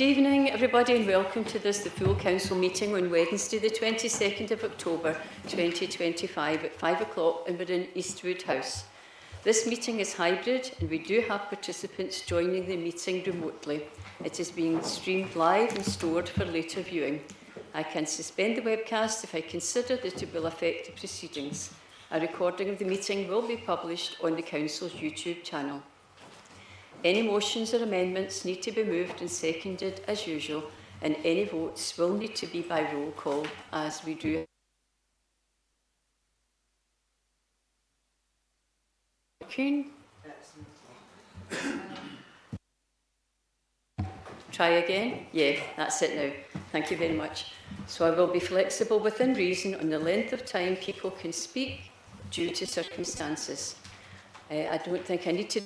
Good evening, everybody, and welcome to the full council meeting on Wednesday, the 22nd of October 2025 at 5 o'clock in We're in Eastwood House. This meeting is hybrid, and we do have participants joining the meeting remotely. It is being streamed live and stored for later viewing. I can suspend the webcast if I consider that it will affect the proceedings. A recording of the meeting will be published on the council's YouTube channel. Any motions or amendments need to be moved and seconded as usual, and any votes will need to be by roll call, as we do. Kuhn? Try again? Yeah, that's it now. Thank you very much. So I will be flexible within reason on the length of time people can speak due to circumstances. I don't think I need to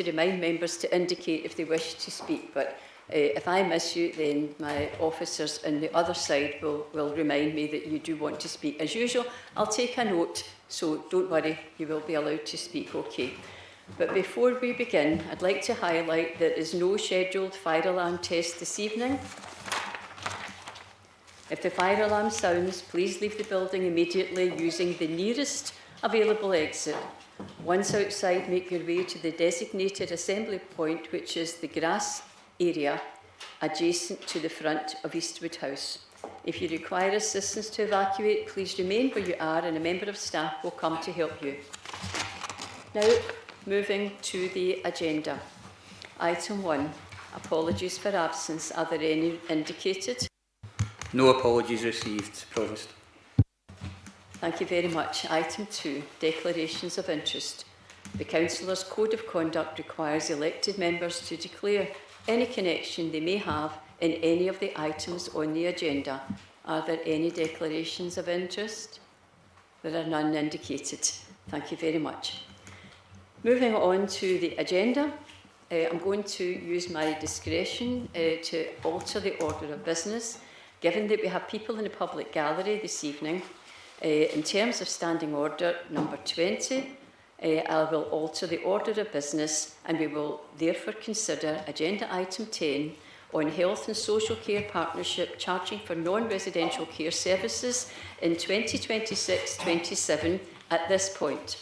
remind members to indicate if they wish to speak, but if I miss you, then my officers on the other side will remind me that you do want to speak. As usual, I'll take a note, so don't worry, you will be allowed to speak, okay. But before we begin, I'd like to highlight there is no scheduled fire alarm test this evening. If the fire alarm sounds, please leave the building immediately using the nearest available exit. Once outside, make your way to the designated assembly point, which is the grass area adjacent to the front of Eastwood House. If you require assistance to evacuate, please remain where you are and a member of staff will come to help you. Now, moving to the agenda. Item 1, apologies for absence. Are there any indicated? No apologies received, Provost. Thank you very much. Item 2, declarations of interest. The Councillors' Code of Conduct requires elected members to declare any connection they may have in any of the items on the agenda. Are there any declarations of interest? There are none indicated. Thank you very much. Moving on to the agenda, I'm going to use my discretion to alter the order of business, given that we have people in the public gallery this evening. In terms of standing order number 20, I will alter the order of business, and we will therefore consider agenda item 10 on health and social care partnership charging for non-residential care services in 2026-27 at this point.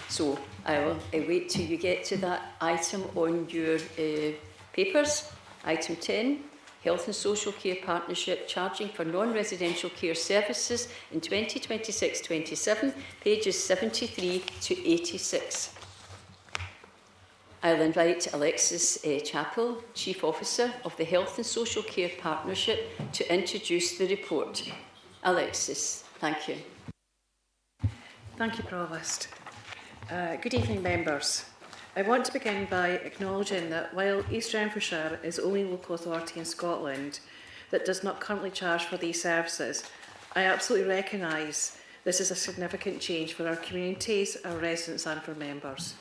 So I will wait till you get to that item on your papers. Item 10. Health and Social Care Partnership charging for non-residential care services in 2026-27, pages 73 to 86. I'll invite Alexis Chappell, Chief Officer of the Health and Social Care Partnership, to introduce the report. Alexis, thank you. Thank you, Provost. Good evening, members. I want to begin by acknowledging that while East Renfrewshire is the only local authority in Scotland that does not currently charge for these services, I absolutely recognise this is a significant change for our communities, our residents and for members.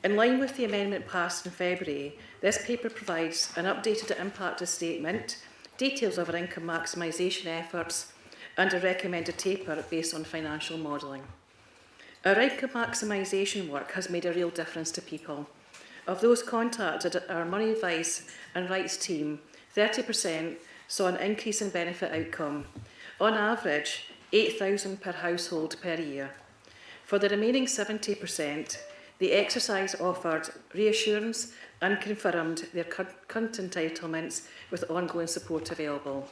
In line with the amendment passed in February, this paper provides an updated impact statement, details of our income maximisation efforts and a recommended taper based on financial modelling. Our income maximisation work has made a real difference to people. Of those contacted our Money Advice and Rights team, 30% saw an increase in benefit outcome, on average £8,000 per household per year. For the remaining 70%, the exercise offered reassurance and confirmed their current entitlements with ongoing support available.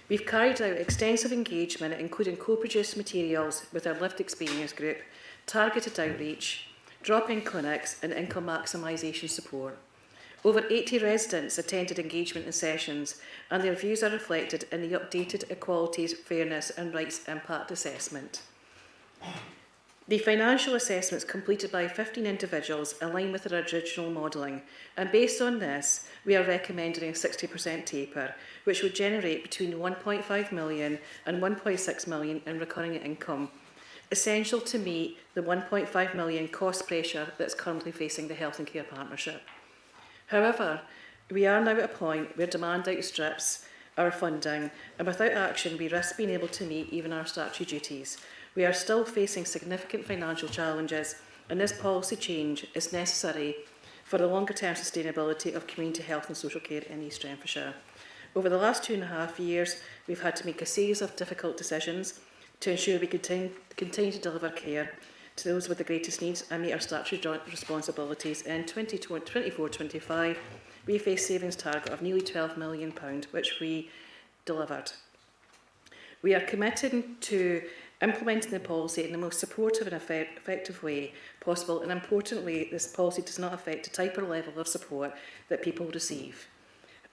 We've carried out extensive engagement, including co-produced materials with our lived experience group, targeted outreach, drop-in clinics and income maximisation support. Over 80 residents attended engagement and sessions, and their views are reflected in the updated Equalities, Fairness and Rights Impact Assessment. The financial assessments completed by 15 individuals align with our original modelling, and based on this, we are recommending a 60% taper, which would generate between 1.5 million and 1.6 million in recurring income, essential to meet the 1.5 million cost pressure that's currently facing the Health and Care Partnership. However, we are now at a point where demand outstrips our funding, and without action, we risk being able to meet even our statutory duties. We are still facing significant financial challenges and this policy change is necessary for the longer-term sustainability of community health and social care in East Renfrewshire. Over the last 2.5 years, we've had to make a series of difficult decisions to ensure we continue to deliver care to those with the greatest needs and meet our statutory joint responsibilities. In 2024-25, we faced a savings target of nearly £12 million, which we delivered. We are committed to implementing the policy in the most supportive and effective way possible, and importantly, this policy does not affect the type or level of support that people receive.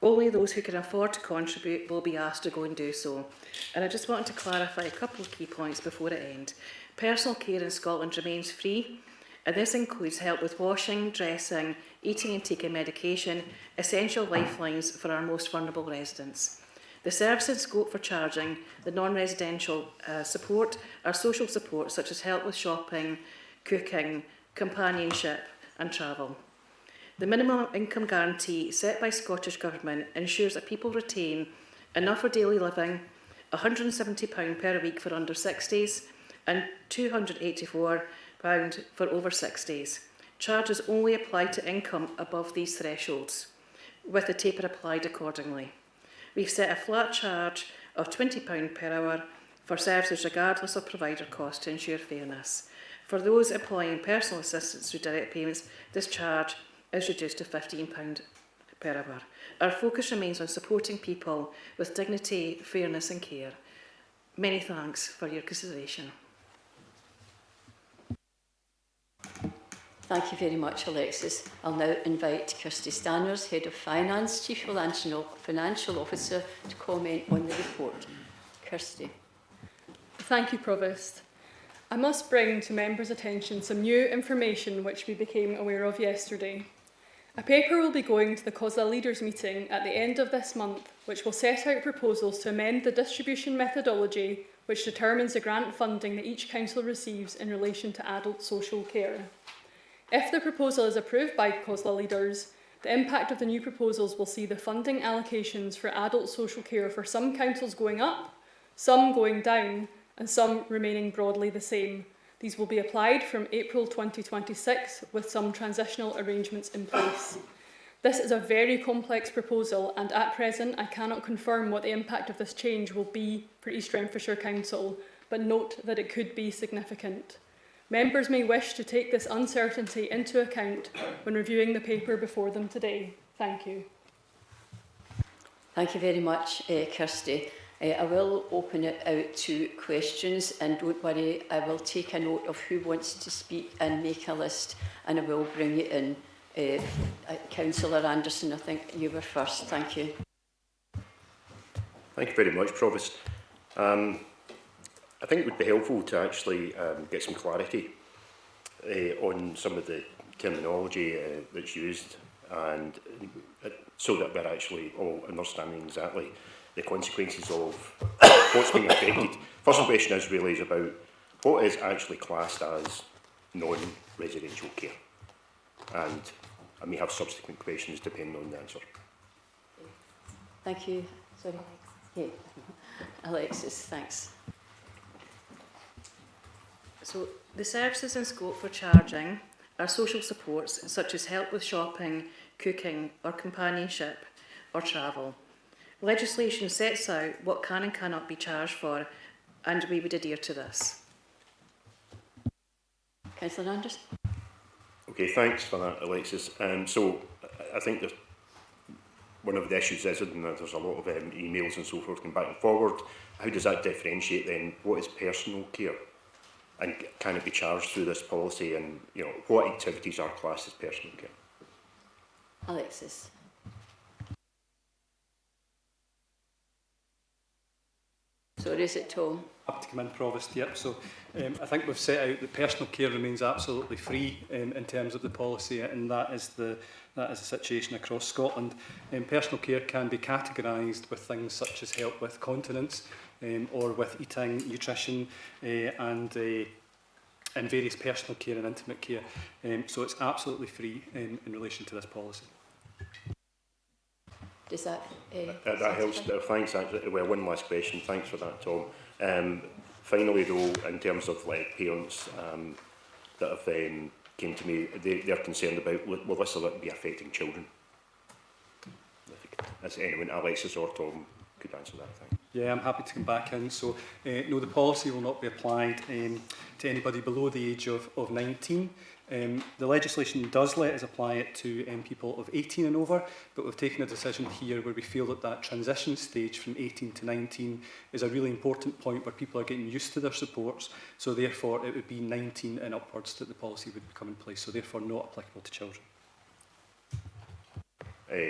Only those who can afford to contribute will be asked to go and do so. And I just wanted to clarify a couple of key points before I end. Personal care in Scotland remains free, and this includes help with washing, dressing, eating and taking medication, essential lifelines for our most vulnerable residents. The service and scope for charging the non-residential support are social support such as help with shopping, cooking, companionship and travel. The minimum income guarantee set by Scottish Government ensures that people retain enough for daily living, £170 per week for under 60s and £284 for over 60s. Charges only apply to income above these thresholds, with the taper applied accordingly. We've set a flat charge of £20 per hour for services regardless of provider cost to ensure fairness. For those employing personal assistance through direct payments, this charge is reduced to £15 per hour. Our focus remains on supporting people with dignity, fairness and care. Many thanks for your consideration. Thank you very much, Alexis. I'll now invite Kirsty Stanners, Head of Finance, Chief Financial Officer, to comment on the report. Kirsty. Thank you, Provost. I must bring to members' attention some new information which we became aware of yesterday. A paper will be going to the COSLA Leaders meeting at the end of this month, which will set out proposals to amend the distribution methodology which determines the grant funding that each council receives in relation to adult social care. If the proposal is approved by COSLA Leaders, the impact of the new proposals will see the funding allocations for adult social care for some councils going up, some going down, and some remaining broadly the same. These will be applied from April 2026 with some transitional arrangements in place. This is a very complex proposal, and at present I cannot confirm what the impact of this change will be for East Renfrewshire Council, but note that it could be significant. Members may wish to take this uncertainty into account when reviewing the paper before them today. Thank you. Thank you very much, Kirsty. I will open it out to questions, and don't worry, I will take a note of who wants to speak and make a list, and I will bring it in. Councillor Anderson, I think you were first. Thank you. Thank you very much, Provost. I think it would be helpful to actually get some clarity on some of the terminology that's used, and so that we're actually all understanding exactly the consequences of what's being affected. First question is about what is actually classed as non-residential care, and I may have subsequent questions depending on the answer. Thank you. Sorry. Yeah. Alexis, thanks. So the services and scope for charging are social supports such as help with shopping, cooking or companionship or travel. Legislation sets out what can and cannot be charged for, and we would adhere to this. Councillor Anderson. Okay, thanks for that, Alexis. So I think that one of the issues is that there's a lot of emails and so forth going back and forward. How does that differentiate then? What is personal care? And can it be charged through this policy? And what activities are classed as personal care? Alexis. Sorry, is it Tom? Up to come in, Provost. Yep. So I think we've set out that personal care remains absolutely free in terms of the policy, and that is the situation across Scotland. Personal care can be categorised with things such as help with continence, or with eating, nutrition, and various personal care and intimate care. So it's absolutely free in relation to this policy. Does that that helps. Thanks. Actually, well, one last question. Thanks for that, Tom. Finally, though, in terms of parents that have came to me, they're concerned about, will this be affecting children? As anyone, Alexis or Tom could answer that, thank you. Yeah, I'm happy to come back in. So, no, the policy will not be applied to anybody below the age of 19. The legislation does let us apply it to people of 18 and over, but we've taken a decision here where we feel that that transition stage from 18 to 19 is a really important point where people are getting used to their supports. So therefore, it would be 19 and upwards that the policy would become in place. So therefore, not applicable to children.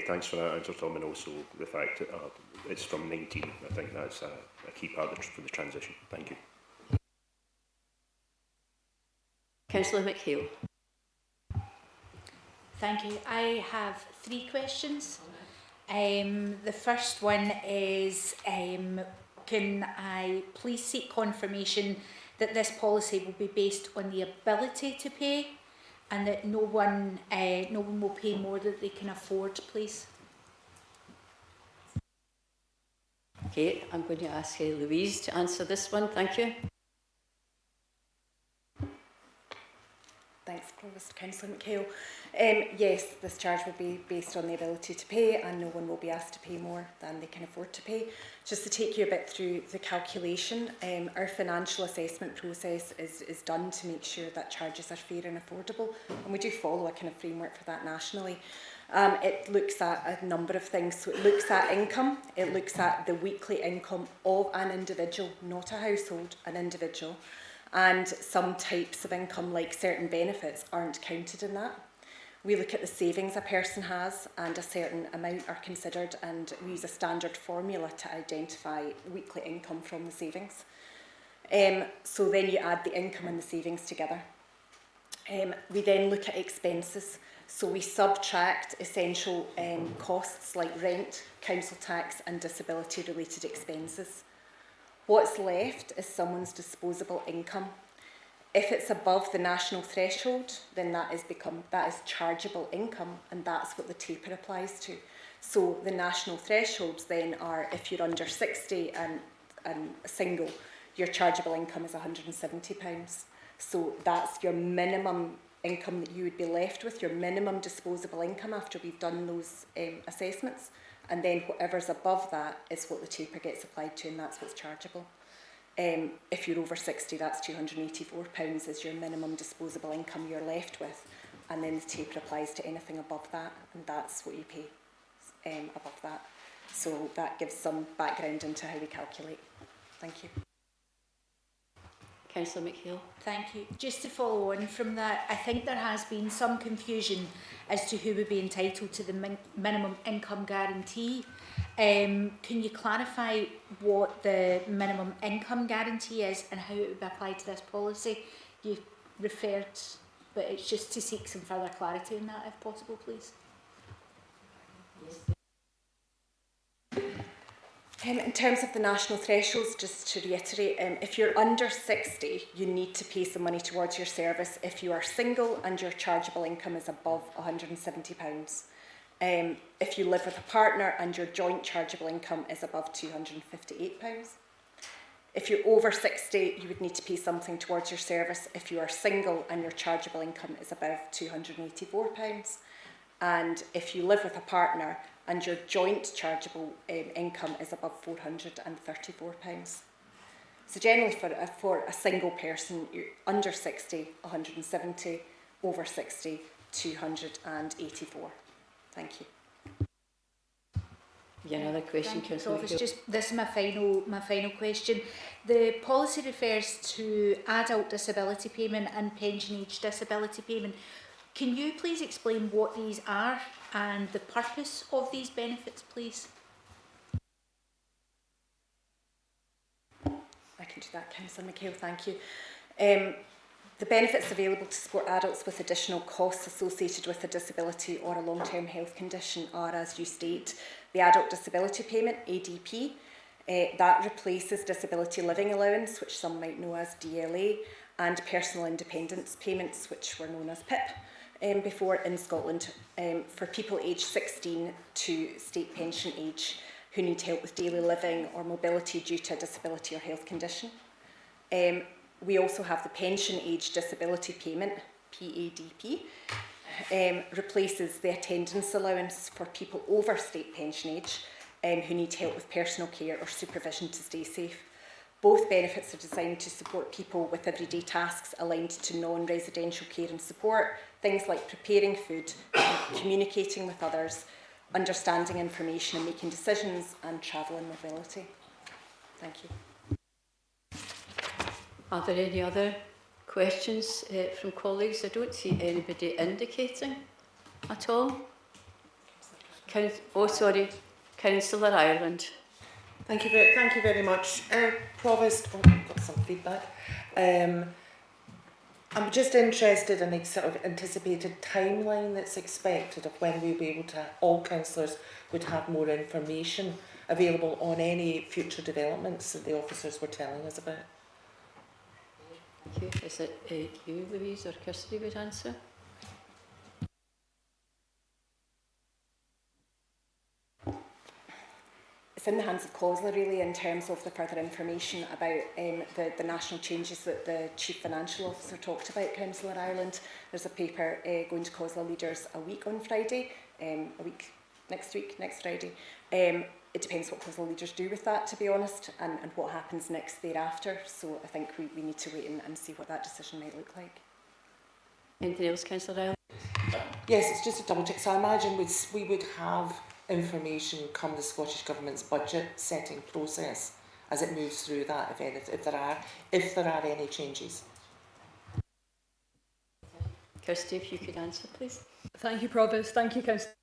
Thanks for that answer, Tom, and also the fact that it's from 19. I think that's a key part for the transition. Thank you. Councillor McHale. Thank you. I have 3 questions. The first one is, can I please seek confirmation that this policy will be based on the ability to pay, and that no one will pay more than they can afford, please? Okay, I'm going to ask Louise to answer this one. Thank you. Thanks, Provost. Councillor McHale. Yes, this charge will be based on the ability to pay, and no one will be asked to pay more than they can afford to pay. Just to take you a bit through the calculation, our financial assessment process is done to make sure that charges are fair and affordable, and we do follow a kind of framework for that nationally. It looks at a number of things. So it looks at income, it looks at the weekly income of an individual, not a household, an individual. And some types of income, like certain benefits, aren't counted in that. We look at the savings a person has, and a certain amount are considered, and we use a standard formula to identify weekly income from the savings. So then you add the income and the savings together. We then look at expenses. So we subtract essential costs like rent, council tax and disability related expenses. What's left is someone's disposable income. If it's above the national threshold, then that is chargeable income, and that's what the taper applies to. So the national thresholds then are, if you're under 60 and single, your chargeable income is £170. So that's your minimum income that you would be left with, your minimum disposable income after we've done those assessments. And then whatever's above that is what the taper gets applied to, and that's what's chargeable. If you're over 60, that's £284 is your minimum disposable income you're left with, and then the taper applies to anything above that, and that's what you pay above that. So that gives some background into how we calculate. Thank you. Councillor McHale. Thank you. Just to follow on from that, I think there has been some confusion as to who would be entitled to the minimum income guarantee. Can you clarify what the minimum income guarantee is and how it would be applied to this policy? You referred, but it's just to seek some further clarity on that, if possible, please. In terms of the national thresholds, just to reiterate, if you're under 60, you need to pay some money towards your service if you are single and your chargeable income is above £170. If you live with a partner and your joint chargeable income is above £258. If you're over 60, you would need to pay something towards your service if you are single and your chargeable income is above £284. And if you live with a partner and your joint chargeable income is above £434. So generally for a single person, you're under 60, 170, over 60, 284. Thank you. Yeah, another question, Councillor McHale. This is my final question. The policy refers to adult disability payment and pension age disability payment. Can you please explain what these are and the purpose of these benefits, please? I can do that, Councillor McHale, thank you. The benefits available to support adults with additional costs associated with a disability or a long-term health condition are, as you state, the Adult Disability Payment, ADP. That replaces Disability Living Allowance, which some might know as DLA, and Personal Independence Payments, which were known as PIP before in Scotland, for people aged 16 to state pension age who need help with daily living or mobility due to a disability or health condition. We also have the Pension Age Disability Payment, PADP, replaces the attendance allowance for people over state pension age who need help with personal care or supervision to stay safe. Both benefits are designed to support people with everyday tasks aligned to non-residential care and support, things like preparing food, communicating with others, understanding information and making decisions, and travel and mobility. Thank you. Are there any other questions from colleagues? I don't see anybody indicating at all. Councillor Ireland. Thank you very much. Provost, I've got some feedback. I'm just interested in a sort of anticipated timeline that's expected of when we'll be able to, all councillors would have more information available on any future developments that the officers were telling us about. Thank you. Is it you, Louise, or Kirsty would answer? It's in the hands of COSLA really in terms of the further information about the national changes that the Chief Financial Officer talked about, Councillor Ireland. There's a paper going to COSLA leaders a week on Friday, next Friday. It depends what COSLA leaders do with that, to be honest, and what happens next thereafter. So I think we need to wait and see what that decision might look like. Anything else, Councillor Ireland? Yes, it's just a double check. So I imagine we would have information come the Scottish Government's budget setting process as it moves through that, if there are any changes. Kirsty, if you could answer, please. Thank you, Provost. Thank you, Councillor.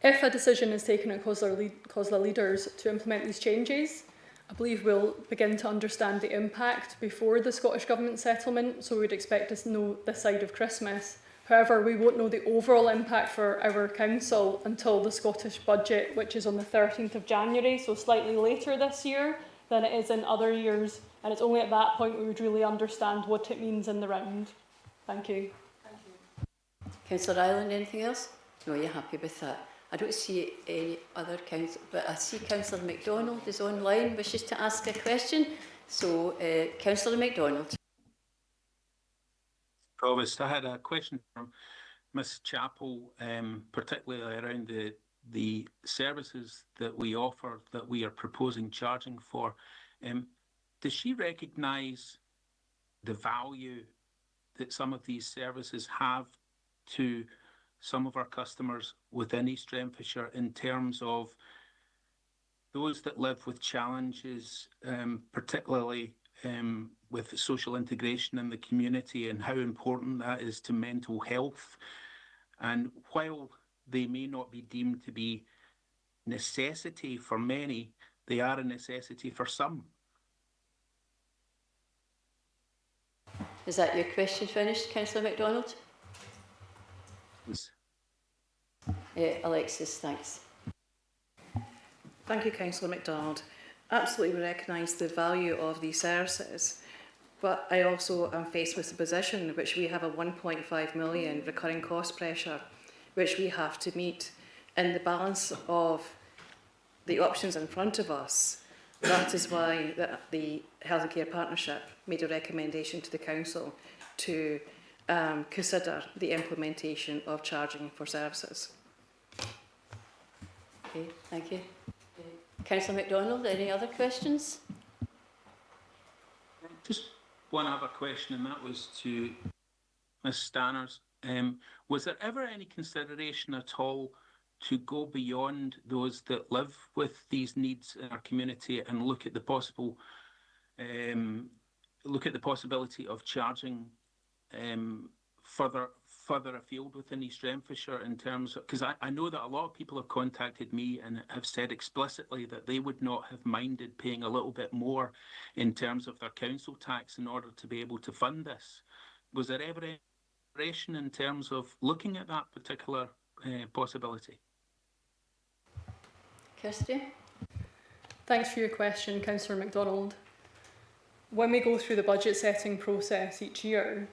If a decision is taken at COSLA leaders to implement these changes, I believe we'll begin to understand the impact before the Scottish Government settlement, so we'd expect to know this side of Christmas. However, we won't know the overall impact for our council until the Scottish budget, which is on the 13th of January, so slightly later this year than it is in other years. And it's only at that point we would really understand what it means in the round. Thank you. Thank you. Councillor Ireland, anything else? No, you're happy with that. I don't see any other council, but I see Councillor MacDonald is online, wishes to ask a question. So, Councillor MacDonald. Provost, I had a question from Ms Chappell, particularly around the services that we offer, that we are proposing charging for. Does she recognise the value that some of these services have to some of our customers within East Renfrewshire in terms of those that live with challenges, particularly with social integration in the community, and how important that is to mental health? And while they may not be deemed to be necessity for many, they are a necessity for some. Is that your question finished, Councillor MacDonald? Yes. Alexis, thanks. Thank you, Councillor MacDonald. Absolutely recognise the value of these services, but I also am faced with the position in which we have a 1.5 million recurring cost pressure, which we have to meet. In the balance of the options in front of us, that is why the Health and Care Partnership made a recommendation to the Council to consider the implementation of charging for services. Okay, thank you. Councillor MacDonald, any other questions? Just one other question, and that was to Ms Stanners. Was there ever any consideration at all to go beyond those that live with these needs in our community and look at the possibility of charging further afield within East Renfrewshire, in terms of, because I know that a lot of people have contacted me and have said explicitly that they would not have minded paying a little bit more in terms of their council tax in order to be able to fund this. Was there ever any consideration in terms of looking at that particular possibility? Kirsty? Thanks for your question, Councillor MacDonald. When we go through the budget setting process each year,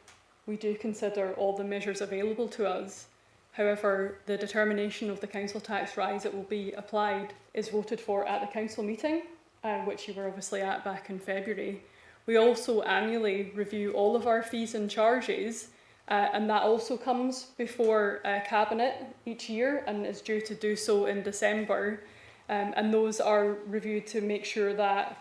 we do consider all the measures available to us. However, the determination of the council tax rise that will be applied is voted for at the council meeting, which you were obviously at back in February. We also annually review all of our fees and charges, and that also comes before Cabinet each year and is due to do so in December. And those are reviewed to make sure that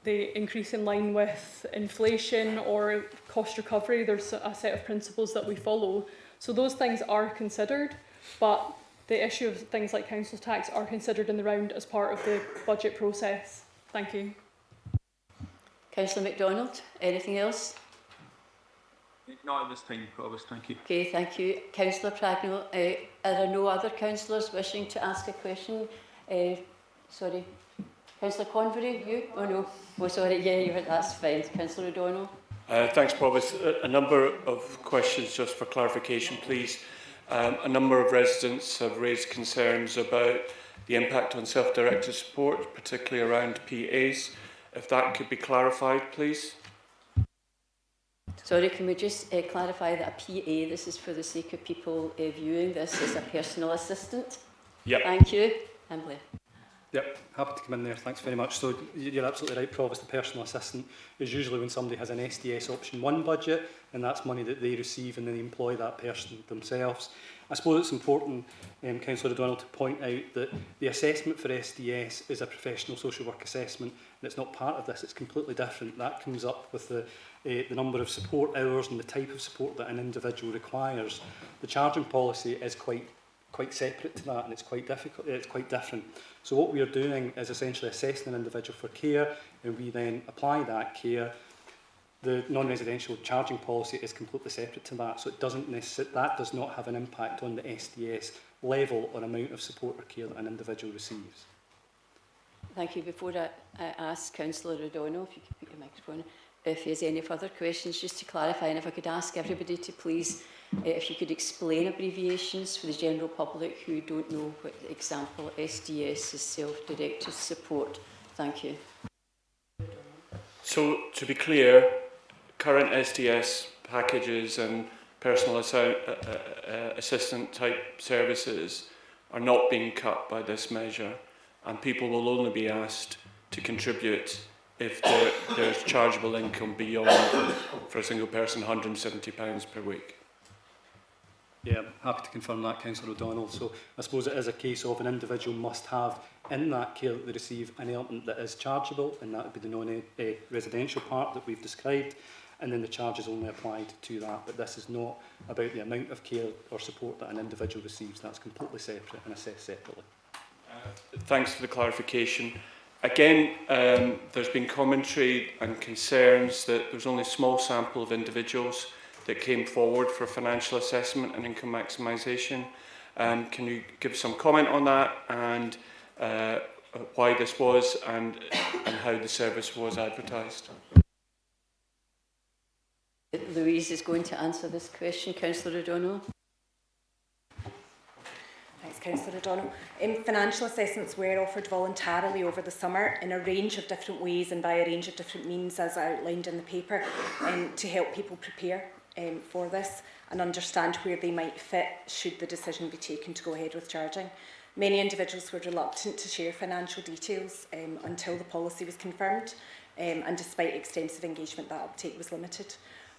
they increase in line with inflation or cost recovery. There's a set of principles that we follow. So those things are considered, but the issue of things like council tax are considered in the round as part of the budget process. Thank you. Councillor MacDonald, anything else? Not at this time, Provost, thank you. Okay, thank you. Councillor Pragnell, are there no other councillors wishing to ask a question? Sorry. Councillor Convery, you? Oh no. Oh sorry, yeah, that's fine. Councillor O'Donnell. Thanks, Provost. A number of questions just for clarification, please. A number of residents have raised concerns about the impact on self-directed support, particularly around PAs. If that could be clarified, please. Sorry, can we just clarify that a PA, this is for the sake of people viewing this, is a personal assistant? Yep. Thank you. And Blair. Yep, happy to come in there, thanks very much. So you're absolutely right, Provost, the personal assistant is usually when somebody has an SDS option 1 budget, and that's money that they receive and then they employ that person themselves. I suppose it's important, Councillor O'Donnell, to point out that the assessment for SDS is a professional social work assessment, and it's not part of this, it's completely different. That comes up with the number of support hours and the type of support that an individual requires. The charging policy is quite separate to that, and it's quite different. So what we are doing is essentially assessing an individual for care, and we then apply that care. The non-residential charging policy is completely separate to that, so it that does not have an impact on the SDS level or amount of support or care that an individual receives. Thank you. Before I ask Councillor O'Donnell, if you could put your microphone on, if he has any further questions, just to clarify, and if I could ask everybody to please, if you could explain abbreviations for the general public who don't know what example SDS is, self-directed support. Thank you. So, to be clear, current SDS packages and personal assistant type services are not being cut by this measure, and people will only be asked to contribute if there's chargeable income beyond, for a single person, £170 per week. Yeah, happy to confirm that, Councillor O'Donnell. So I suppose it is a case of an individual must have in that care that they receive an element that is chargeable, and that would be the non-residential part that we've described, and then the charge is only applied to that. But this is not about the amount of care or support that an individual receives. That's completely separate and assessed separately. Thanks for the clarification. Again, there's been commentary and concerns that there's only a small sample of individuals that came forward for financial assessment and income maximisation. Can you give some comment on that, and why this was, and how the service was advertised? Louise is going to answer this question. Councillor O'Donnell. Thanks, Councillor O'Donnell. Financial assessments were offered voluntarily over the summer in a range of different ways and by a range of different means, as outlined in the paper, to help people prepare for this and understand where they might fit should the decision be taken to go ahead with charging. Many individuals were reluctant to share financial details until the policy was confirmed, and despite extensive engagement, that uptake was limited.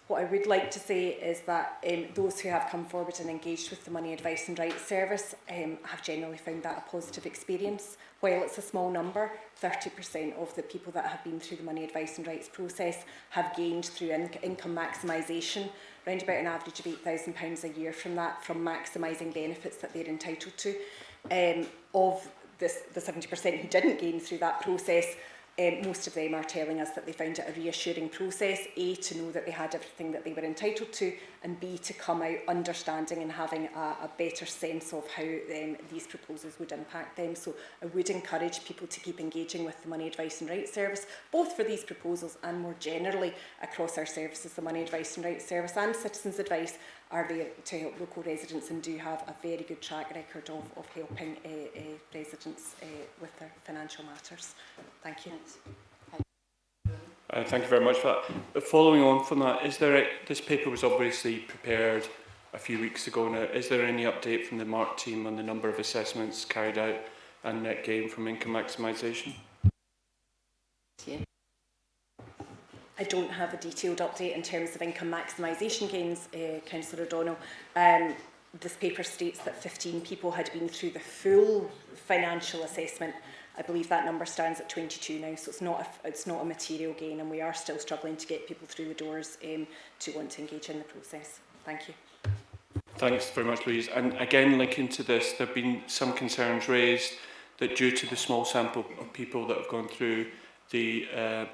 What I would like to say is that those who have come forward and engaged with the Money Advice and Rights Service have generally found that a positive experience. While it's a small number, 30% of the people that have been through the Money Advice and Rights process have gained through income maximisation, around about an average of £8,000 a year from that, from maximising benefits that they're entitled to. Of the 70% who didn't gain through that process, most of them are telling us that they found it a reassuring process, A, to know that they had everything that they were entitled to, and B, to come out understanding and having a better sense of how these proposals would impact them. So I would encourage people to keep engaging with the Money Advice and Rights Service, both for these proposals and more generally across our services. The Money Advice and Rights Service and Citizens Advice are there to help local residents and do have a very good track record of helping residents with their financial matters. Thank you. Thank you very much for that. Following on from that, this paper was obviously prepared a few weeks ago now. Is there any update from the MARC team on the number of assessments carried out and net gain from income maximisation? Yeah. I don't have a detailed update in terms of income maximisation gains, Councillor O'Donnell. This paper states that 15 people had been through the full financial assessment. I believe that number stands at 22 now, so it's not a material gain, and we are still struggling to get people through the doors to want to engage in the process. Thank you. Thanks very much, Louise. And again, linking to this, there have been some concerns raised that due to the small sample of people that have gone through the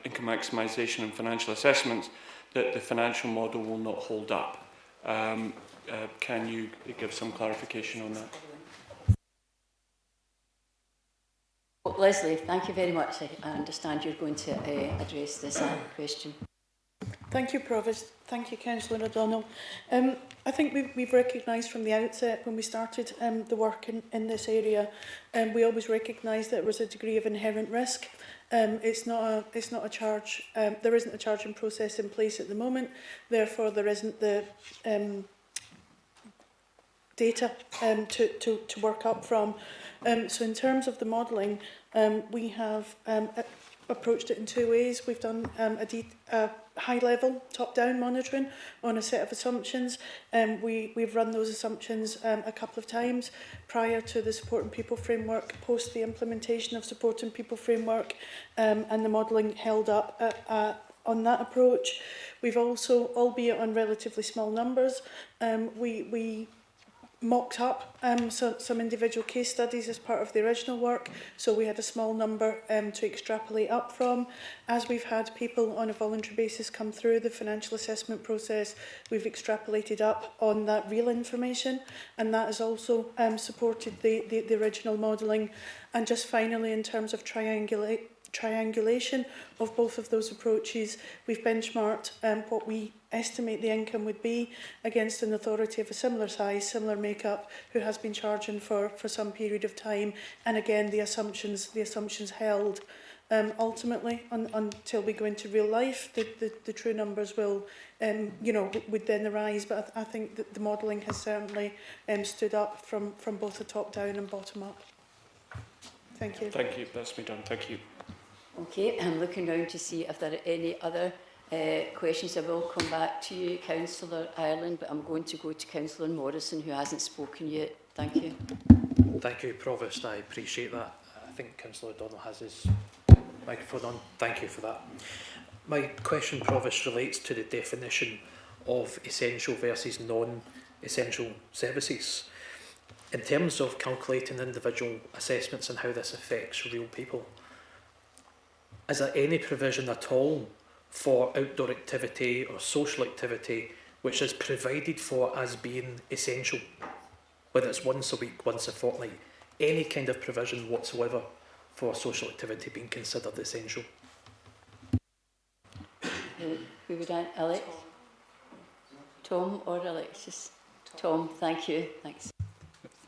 income maximisation and financial assessments, that the financial model will not hold up. Can you give some clarification on that? Well, Leslie, thank you very much. I understand you're going to address this question. Thank you, Provost. Thank you, Councillor O'Donnell. I think we've recognised from the outset when we started the work in this area, we always recognised that there was a degree of inherent risk. It's not a charge. There isn't a charging process in place at the moment. Therefore, there isn't the data to work up from. So in terms of the modelling, we have approached it in two ways. We've done a high-level, top-down monitoring on a set of assumptions. We've run those assumptions a couple of times prior to the Supporting People Framework, post the implementation of Supporting People Framework, and the modelling held up on that approach. We've also, albeit on relatively small numbers, we mocked up some individual case studies as part of the original work, so we had a small number to extrapolate up from. As we've had people on a voluntary basis come through the financial assessment process, we've extrapolated up on that real information, and that has also supported the original modelling. And just finally, in terms of triangulation of both of those approaches, we've benchmarked what we estimate the income would be against an authority of a similar size, similar makeup, who has been charging for some period of time. And again, the assumptions held. Ultimately, until we go into real life, the true numbers will, would then arise. But I think that the modelling has certainly stood up from both the top down and bottom up. Thank you. Thank you. That's me done. Thank you. Okay, I'm looking round to see if there are any other questions. I will come back to you, Councillor Ireland, but I'm going to go to Councillor Morrison, who hasn't spoken yet. Thank you. Thank you, Provost. I appreciate that. I think Councillor O'Donnell has his microphone on. Thank you for that. My question, Provost, relates to the definition of essential versus non-essential services. In terms of calculating individual assessments and how this affects real people, is there any provision at all for outdoor activity or social activity which is provided for as being essential, whether it's once a week, once a fortnight, any kind of provision whatsoever for social activity being considered essential? Who would I? Alex? Tom or Alexis? Tom, thank you. Thanks.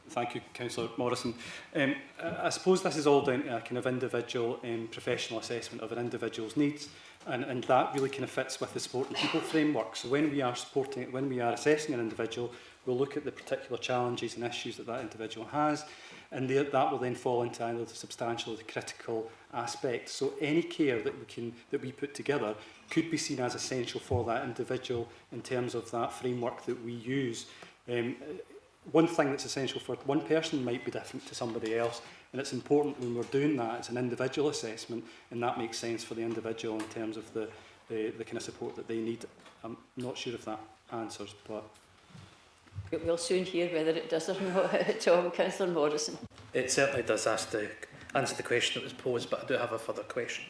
Thank you, Councillor Morrison. I suppose this is all down to a kind of individual professional assessment of an individual's needs, and that really kind of fits with the Supporting People framework. So when we are assessing an individual, we'll look at the particular challenges and issues that individual has, and that will then fall into either the substantial or the critical aspects. So any care that we put together could be seen as essential for that individual in terms of that framework that we use. One thing that's essential for one person might be different to somebody else, and it's important when we're doing that, it's an individual assessment, and that makes sense for the individual in terms of the kind of support that they need. I'm not sure if that answers, but... We'll soon hear whether it does or not. Tom, Councillor Morrison. It certainly does answer the question that was posed, but I do have a further question.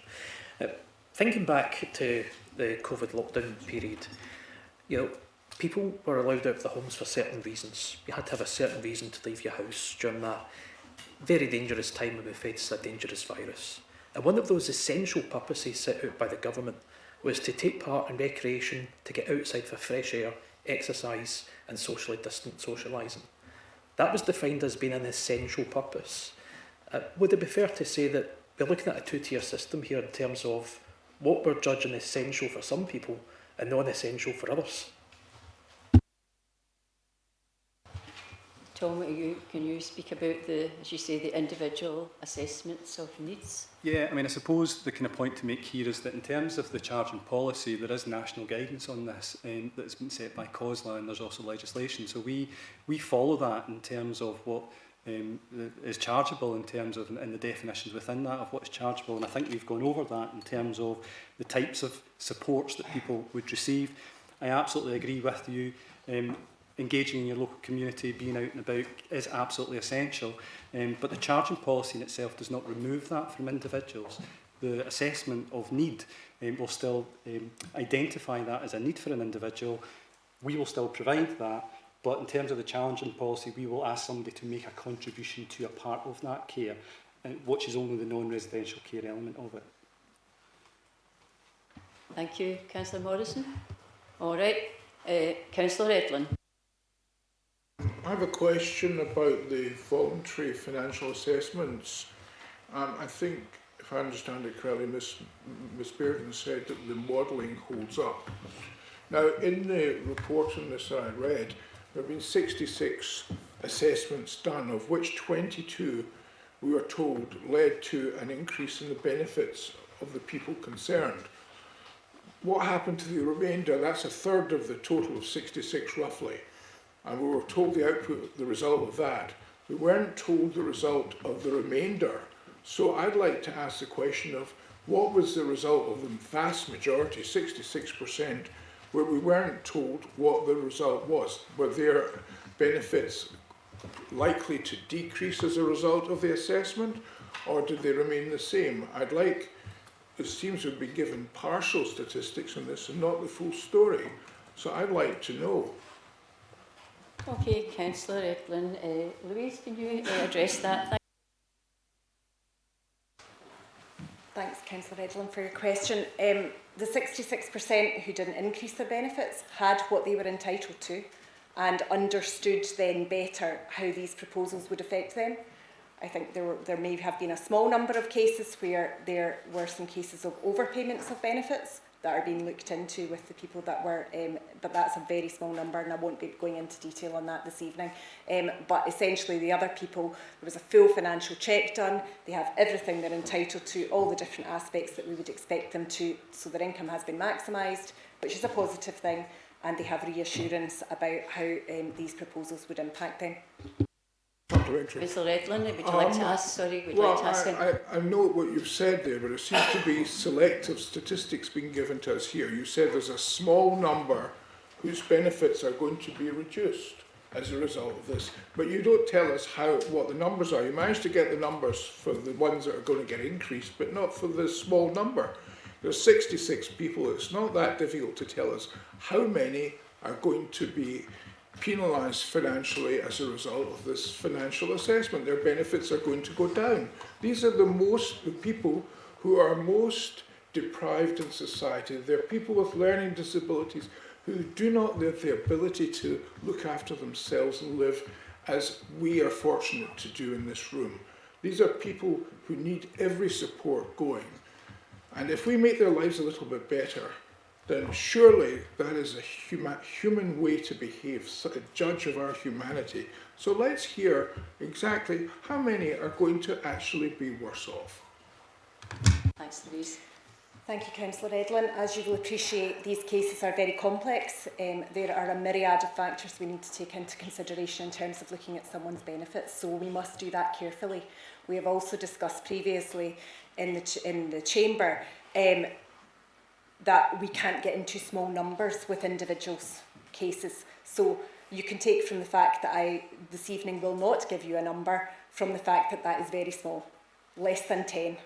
Thinking back to the COVID lockdown period, people were allowed out of their homes for certain reasons. You had to have a certain reason to leave your house during that very dangerous time when we faced a dangerous virus. And one of those essential purposes set out by the government was to take part in recreation, to get outside for fresh air, exercise and socially distant socialising. That was defined as being an essential purpose. Would it be fair to say that we're looking at a two-tier system here in terms of what we're judging essential for some people and non-essential for others? Tom, can you speak about the, as you say, the individual assessments of needs? Yeah, I mean, I suppose the kind of point to make here is that in terms of the charging policy, there is national guidance on this that has been set by COSLA, and there's also legislation. So we follow that in terms of what is chargeable in terms of, and the definitions within that of what is chargeable. And I think we've gone over that in terms of the types of supports that people would receive. I absolutely agree with you. Engaging in your local community, being out and about is absolutely essential. But the charging policy in itself does not remove that from individuals. The assessment of need will still identify that as a need for an individual. We will still provide that, but in terms of the challenging policy, we will ask somebody to make a contribution to a part of that care, which is only the non-residential care element of it. Thank you, Councillor Morrison. All right, Councillor Edlin. I have a question about the voluntary financial assessments. I think, if I understand it correctly, Ms Bearden said that the modelling holds up. Now, in the report on this that I read, there have been 66 assessments done, of which 22, we were told, led to an increase in the benefits of the people concerned. What happened to the remainder? That's a third of the total of 66 roughly. And we were told the output, the result of that. We weren't told the result of the remainder. So I'd like to ask the question of what was the result of the vast majority, 66%, where we weren't told what the result was. Were their benefits likely to decrease as a result of the assessment, or did they remain the same? I'd like, it seems to have been given partial statistics on this and not the full story. So I'd like to know. Okay, Councillor Edlin. Louise, can you address that? Thanks, Councillor Edlin, for your question. The 66% who didn't increase their benefits had what they were entitled to and understood then better how these proposals would affect them. I think there may have been a small number of cases where there were some cases of overpayments of benefits that are being looked into with the people that were, but that's a very small number and I won't be going into detail on that this evening. But essentially the other people, there was a full financial check done, they have everything they're entitled to, all the different aspects that we would expect them to, so their income has been maximised, which is a positive thing, and they have reassurance about how these proposals would impact them. Councillor Edlin, would you like to ask? Sorry, would you like to ask him? I know what you've said there, but it seems to be selective statistics being given to us here. You said there's a small number whose benefits are going to be reduced as a result of this, but you don't tell us what the numbers are. You managed to get the numbers for the ones that are going to get increased, but not for the small number. There's 66 people. It's not that difficult to tell us how many are going to be penalised financially as a result of this financial assessment. Their benefits are going to go down. These are the people who are most deprived in society. They're people with learning disabilities who do not have the ability to look after themselves and live as we are fortunate to do in this room. These are people who need every support going. And if we make their lives a little bit better, then surely that is a human way to behave, a judge of our humanity. So let's hear exactly how many are going to actually be worse off. Thanks, Louise. Thank you, Councillor Edlin. As you will appreciate, these cases are very complex. There are a myriad of factors we need to take into consideration in terms of looking at someone's benefits, so we must do that carefully. We have also discussed previously in the Chamber that we can't get into small numbers with individuals' cases. So you can take from the fact that I this evening will not give you a number from the fact that that is very small, less than 10,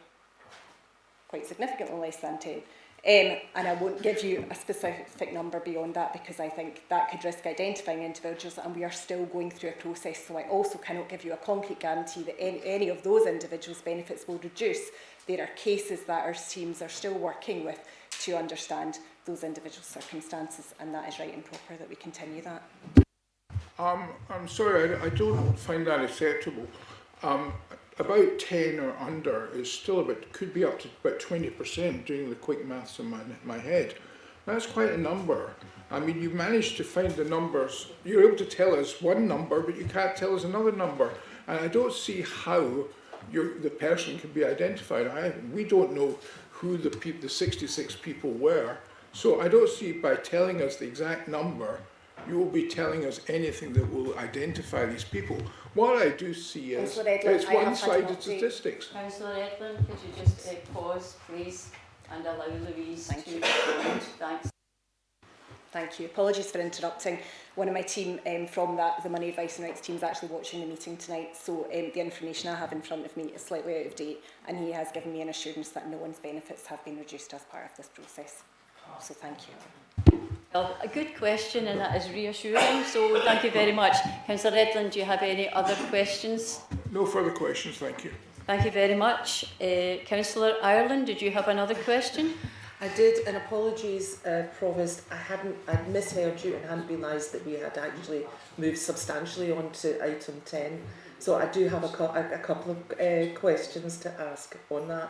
quite significantly less than 10. And I won't give you a specific number beyond that because I think that could risk identifying individuals, and we are still going through a process, so I also cannot give you a concrete guarantee that any of those individuals' benefits will reduce. There are cases that our teams are still working with to understand those individual circumstances, and that is right and proper that we continue that. I'm sorry, I don't find that acceptable. About 10 or under is still could be up to about 20%, doing the quick maths in my head. That's quite a number. I mean, you managed to find the numbers. You're able to tell us one number, but you can't tell us another number. And I don't see how the person can be identified. We don't know who the 66 people were. So I don't see by telling us the exact number, you will be telling us anything that will identify these people. What I do see is it's one-sided statistics. Councillor Edlund, could you just pause, please, and allow Louise to respond? Thanks. Thank you. Apologies for interrupting. One of my team from the Money Advice and Rights team is actually watching the meeting tonight, so the information I have in front of me is slightly out of date, and he has given me an assurance that no one's benefits have been reduced as part of this process. So thank you. Well, a good question, and that is reassuring, so thank you very much. Councillor Edlund, do you have any other questions? No further questions, thank you. Thank you very much. Councillor Ireland, did you have another question? I did, and apologies, Provost, I'd misheard you and hadn't realised that we had actually moved substantially on to item 10. So I do have a couple of questions to ask on that.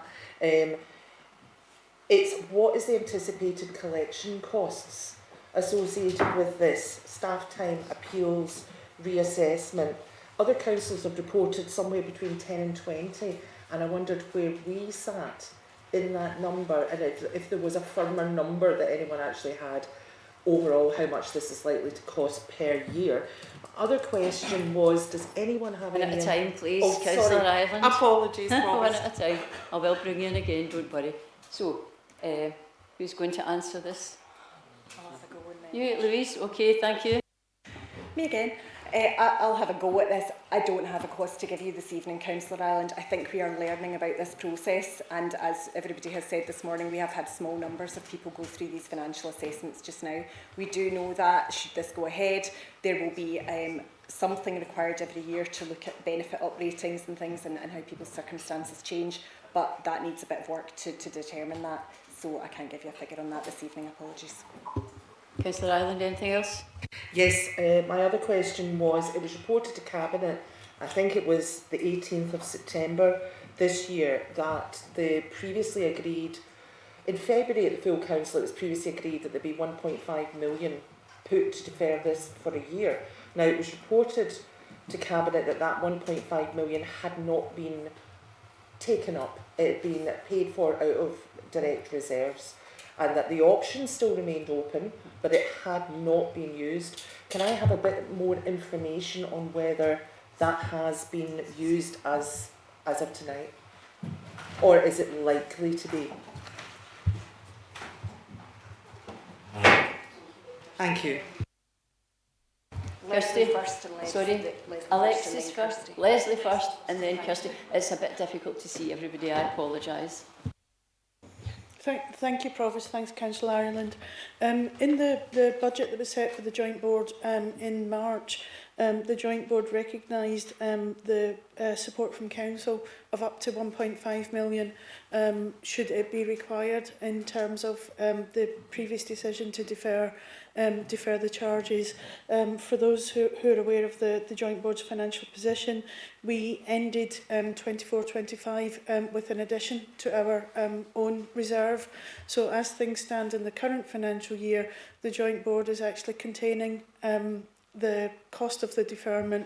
It's what is the anticipated collection costs associated with this? Staff time, appeals, reassessment. Other councils have reported somewhere between 10 and 20, and I wondered where we sat in that number, and if there was a firmer number that anyone actually had overall how much this is likely to cost per year. Other question was, does anyone have one any... at a time, please, oh, Councillor Ireland. Apologies, one at a time. I will bring you in again, don't worry. So, who's going to answer this? I'll have a go in there. You, Louise? Okay, thank you. Me again. I'll have a go at this. I don't have a cost to give you this evening, Councillor Ireland. I think we are learning about this process, and as everybody has said this morning, we have had small numbers of people go through these financial assessments just now. We do know that, should this go ahead, there will be something required every year to look at benefit up ratings and things and how people's circumstances change, but that needs a bit of work to determine that, so I can't give you a figure on that this evening, apologies. Councillor Ireland, anything else? Yes, my other question was, it was reported to Cabinet, I think it was the 18th of September this year, that the previously agreed, in February at the full council, it was previously agreed that there'd be 1.5 million put to defer this for a year. Now, it was reported to Cabinet that that 1.5 million had not been taken up, it had been paid for out of direct reserves, and that the option still remained open, but it had not been used. Can I have a bit more information on whether that has been used as of tonight? Or is it likely to be? Thank you. Kirsty, first and sorry, Alexis first, Leslie first, and then Kirsty. It's a bit difficult to see everybody, I apologise. Thank you, Provost. Thanks, Councillor Ireland. In the budget that was set for the Joint Board in March, the Joint Board recognised the support from Council of up to 1.5 million should it be required in terms of the previous decision to defer the charges. For those who are aware of the Joint Board's financial position, we ended 24-25 with an addition to our own reserve. So as things stand in the current financial year, the Joint Board is actually containing the cost of the deferment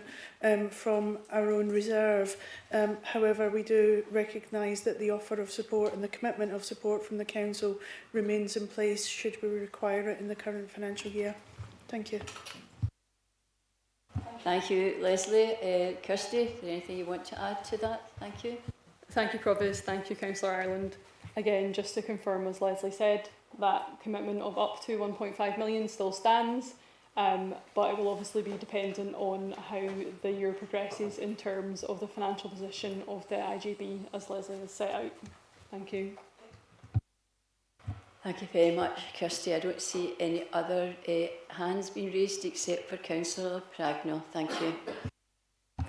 from our own reserve. However, we do recognise that the offer of support and the commitment of support from the Council remains in place should we require it in the current financial year. Thank you. Thank you, Leslie. Kirsty, is there anything you want to add to that? Thank you. Thank you, Provost. Thank you, Councillor Ireland. Again, just to confirm, as Leslie said, that commitment of up to 1.5 million still stands. But it will obviously be dependent on how the year progresses in terms of the financial position of the IJB, as Leslie has set out. Thank you. Thank you very much, Kirsty. I don't see any other hands being raised except for Councillor Pragnell. Thank you.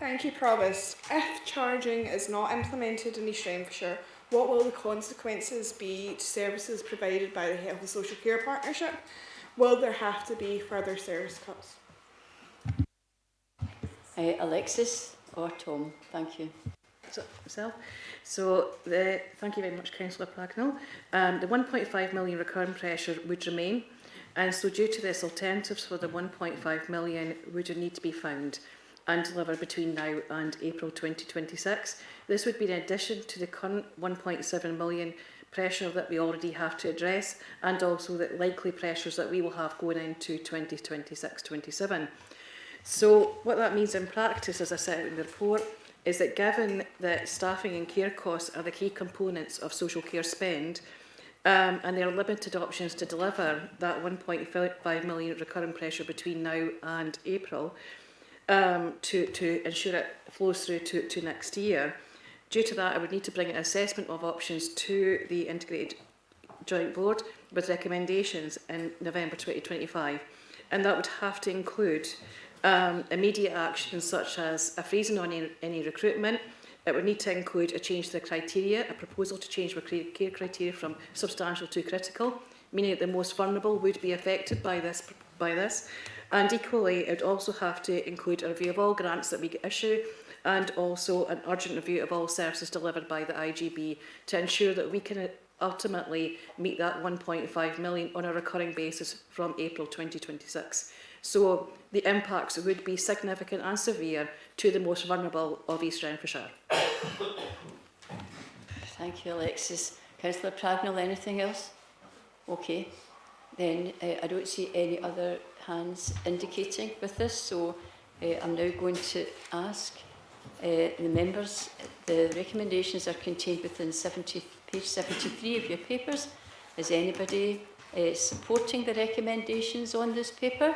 Thank you, Provost. If charging is not implemented in East Renfrewshire, what will the consequences be to services provided by the Health and Social Care Partnership? Will there have to be further service cuts? Alexis or Tom? Thank you. myself. So, thank you very much, Councillor Pagnell. The 1.5 million recurring pressure would remain, and so due to this, alternatives for the 1.5 million would need to be found and delivered between now and April 2026. This would be in addition to the current 1.7 million pressure that we already have to address, and also the likely pressures that we will have going into 2026-27. So what that means in practice, as I said in the report, is that given that staffing and care costs are the key components of social care spend, and there are limited options to deliver that 1.5 million recurring pressure between now and April, to ensure it flows through to next year. Due to that, I would need to bring an assessment of options to the Integrated Joint Board with recommendations in November 2025. And that would have to include immediate actions such as a freezing on any recruitment. It would need to include a change to the criteria, a proposal to change the care criteria from substantial to critical, meaning that the most vulnerable would be affected by this. And equally, it would also have to include a review of all grants that we issue, and also an urgent review of all services delivered by the IGB to ensure that we can ultimately meet that 1.5 million on a recurring basis from April 2026. So the impacts would be significant and severe to the most vulnerable of East Renfrewshire. Thank you, Alexis. Councillor Pragnell, anything else? Okay. Then I don't see any other hands indicating with this, so I'm now going to ask the members. The recommendations are contained within page 73 of your papers. Is anybody supporting the recommendations on this paper?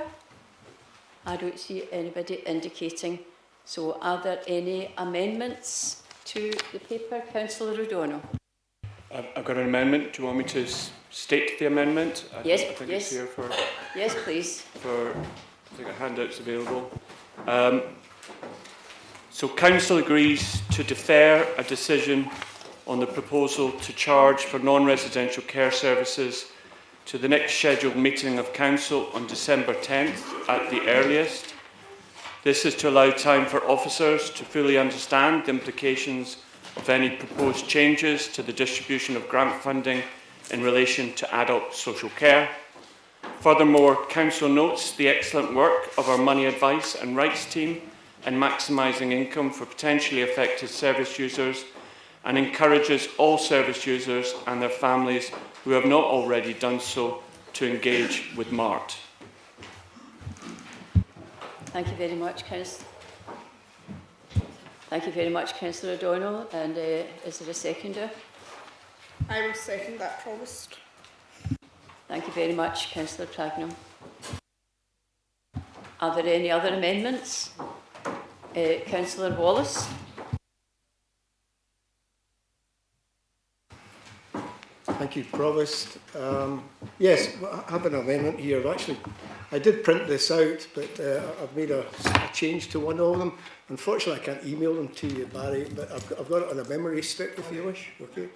I don't see anybody indicating. So are there any amendments to the paper? Councillor O'Donnell. I've got an amendment. Do you want me to state the amendment? Yes, I think yes. it's here for... Yes, please. I think a handout's available. So Council agrees to defer a decision on the proposal to charge for non-residential care services to the next scheduled meeting of Council on December 10th at the earliest. This is to allow time for officers to fully understand the implications of any proposed changes to the distribution of grant funding in relation to adult social care. Furthermore, Council notes the excellent work of our money advice and rights team in maximising income for potentially affected service users, and encourages all service users and their families who have not already done so to engage with MART. Thank you very much, Councillor. Thank you very much, Councillor O'Donnell. And is there a seconder? I will second that, Provost. Thank you very much, Councillor Pragnell. Are there any other amendments? Councillor Wallace. Thank you, Provost. Yes, I have an amendment here. Actually, I did print this out, but I've made a change to one of them. Unfortunately, I can't email them to you, Barry, but I've got it on a memory stick if you wish. Okay.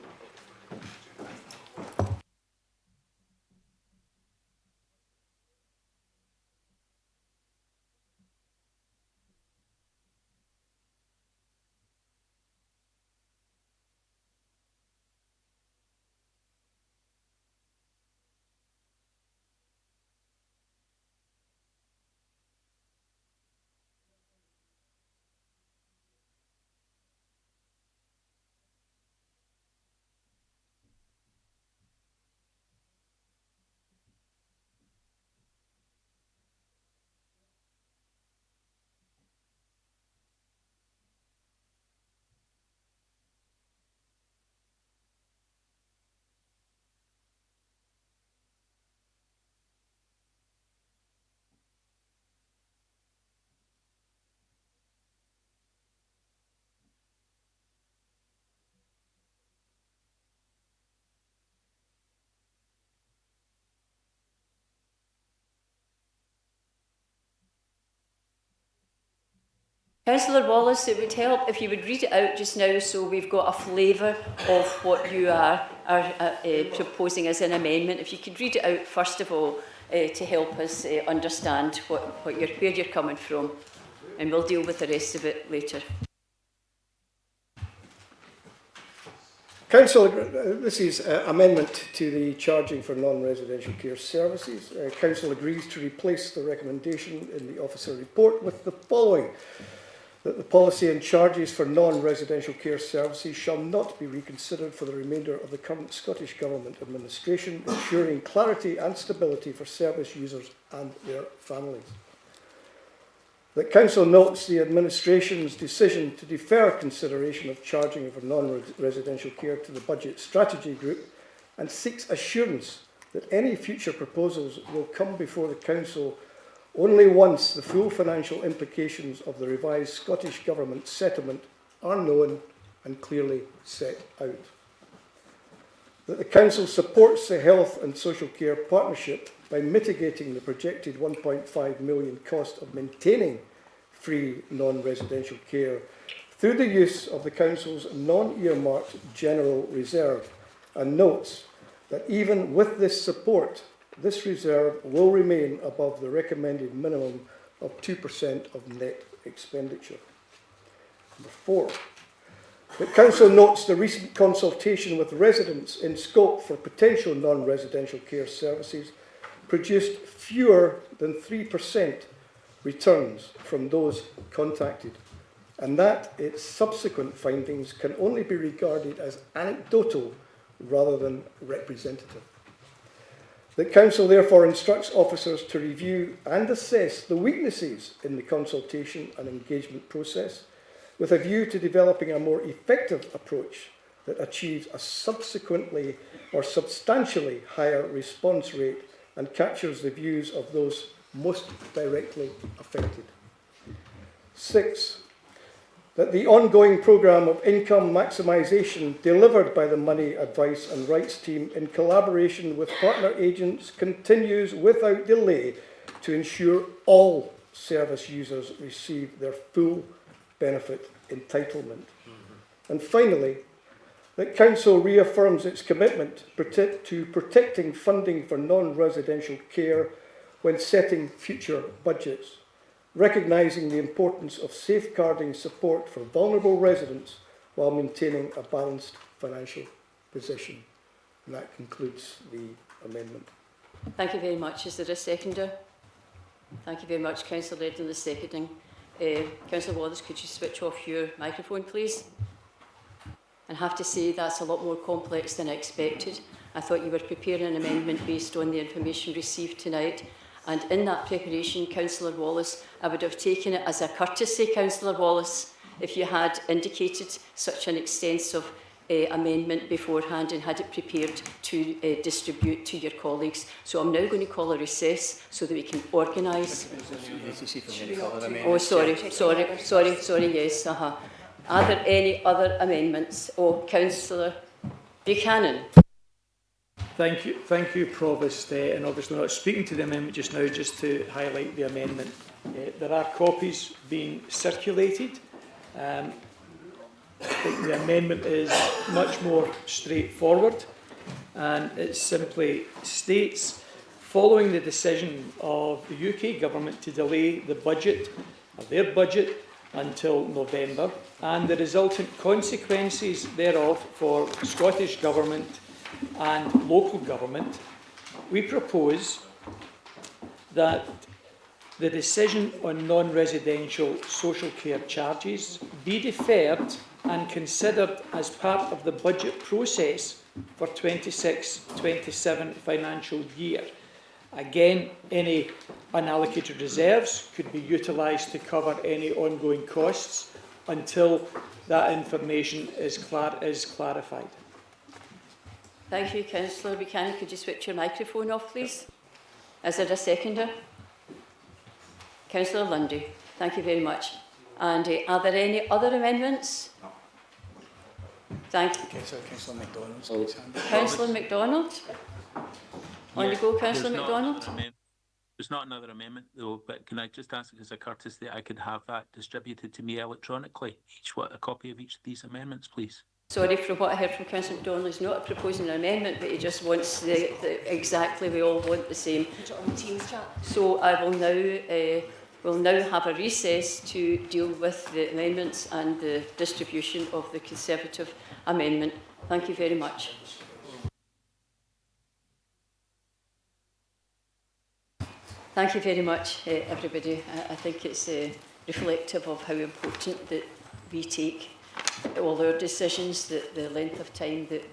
Councillor Wallace, it would help if you would read it out just now so we've got a flavour of what you are proposing as an amendment. If you could read it out first of all to help us understand where you're coming from, and we'll deal with the rest of it later. Council, this is amendment to the charging for non-residential care services. Council agrees to replace the recommendation in the officer report with the following: that the policy and charges for non-residential care services shall not be reconsidered for the remainder of the current Scottish Government administration, ensuring clarity and stability for service users and their families. That Council notes the administration's decision to defer consideration of charging for non-residential care to the Budget Strategy Group and seeks assurance that any future proposals will come before the Council only once the full financial implications of the revised Scottish Government settlement are known and clearly set out. That the Council supports the Health and Social Care Partnership by mitigating the projected £1.5 million cost of maintaining free non-residential care through the use of the Council's non-earmarked general reserve, and notes that even with this support, this reserve will remain above the recommended minimum of 2% of net expenditure. Number 4. The Council notes the recent consultation with residents in scope for potential non-residential care services produced fewer than 3% returns from those contacted, and that its subsequent findings can only be regarded as anecdotal rather than representative. The Council therefore instructs officers to review and assess the weaknesses in the consultation and engagement process, with a view to developing a more effective approach that achieves a subsequently or substantially higher response rate and captures the views of those most directly affected. 6. That the ongoing programme of income maximisation delivered by the Money Advice and Rights team in collaboration with partner agents continues without delay to ensure all service users receive their full benefit entitlement. And finally, that Council reaffirms its commitment to protecting funding for non-residential care when setting future budgets, recognising the importance of safeguarding support for vulnerable residents while maintaining a balanced financial position. And that concludes the amendment. Thank you very much. Is there a seconder? Thank you very much, Councillor Redden, the seconding. Councillor Wallace, could you switch off your microphone, please? I have to say that's a lot more complex than I expected. I thought you were preparing an amendment based on the information received tonight. And in that preparation, Councillor Wallace, I would have taken it as a courtesy, Councillor Wallace, if you had indicated such an extensive amendment beforehand and had it prepared to distribute to your colleagues. So I'm now going to call a recess so that we can organise. Oh, sorry, yes. Are there any other amendments? Oh, Councillor Buchanan. Thank you, Provost, and obviously not speaking to the amendment just now, just to highlight the amendment. There are copies being circulated. I think the amendment is much more straightforward, and it simply states, following the decision of the UK Government to delay the budget, of their budget, until November, and the resultant consequences thereof for Scottish Government and local government, we propose that the decision on non-residential social care charges be deferred and considered as part of the budget process for 26-27 financial year. Again, any unallocated reserves could be utilised to cover any ongoing costs until that information is clarified. Thank you, Councillor Buchanan. Could you switch your microphone off, please? Is there a seconder? Councillor Lundy. Thank you very much. And are there any other amendments? No. Thank you. Councillor MacDonald. Councillor MacDonald? On you go, Councillor MacDonald. There's not another amendment, though, but can I just ask as a courtesy that I could have that distributed to me electronically, a copy of each of these amendments, please? Sorry, from what I heard from Councillor MacDonald, he's not proposing an amendment, but he just wants exactly, we all want the same. So I will now, we'll now have a recess to deal with the amendments and the distribution of the Conservative amendment. Thank you very much. Thank you very much, everybody. I think it's reflective of how important that we take all our decisions, the length of time that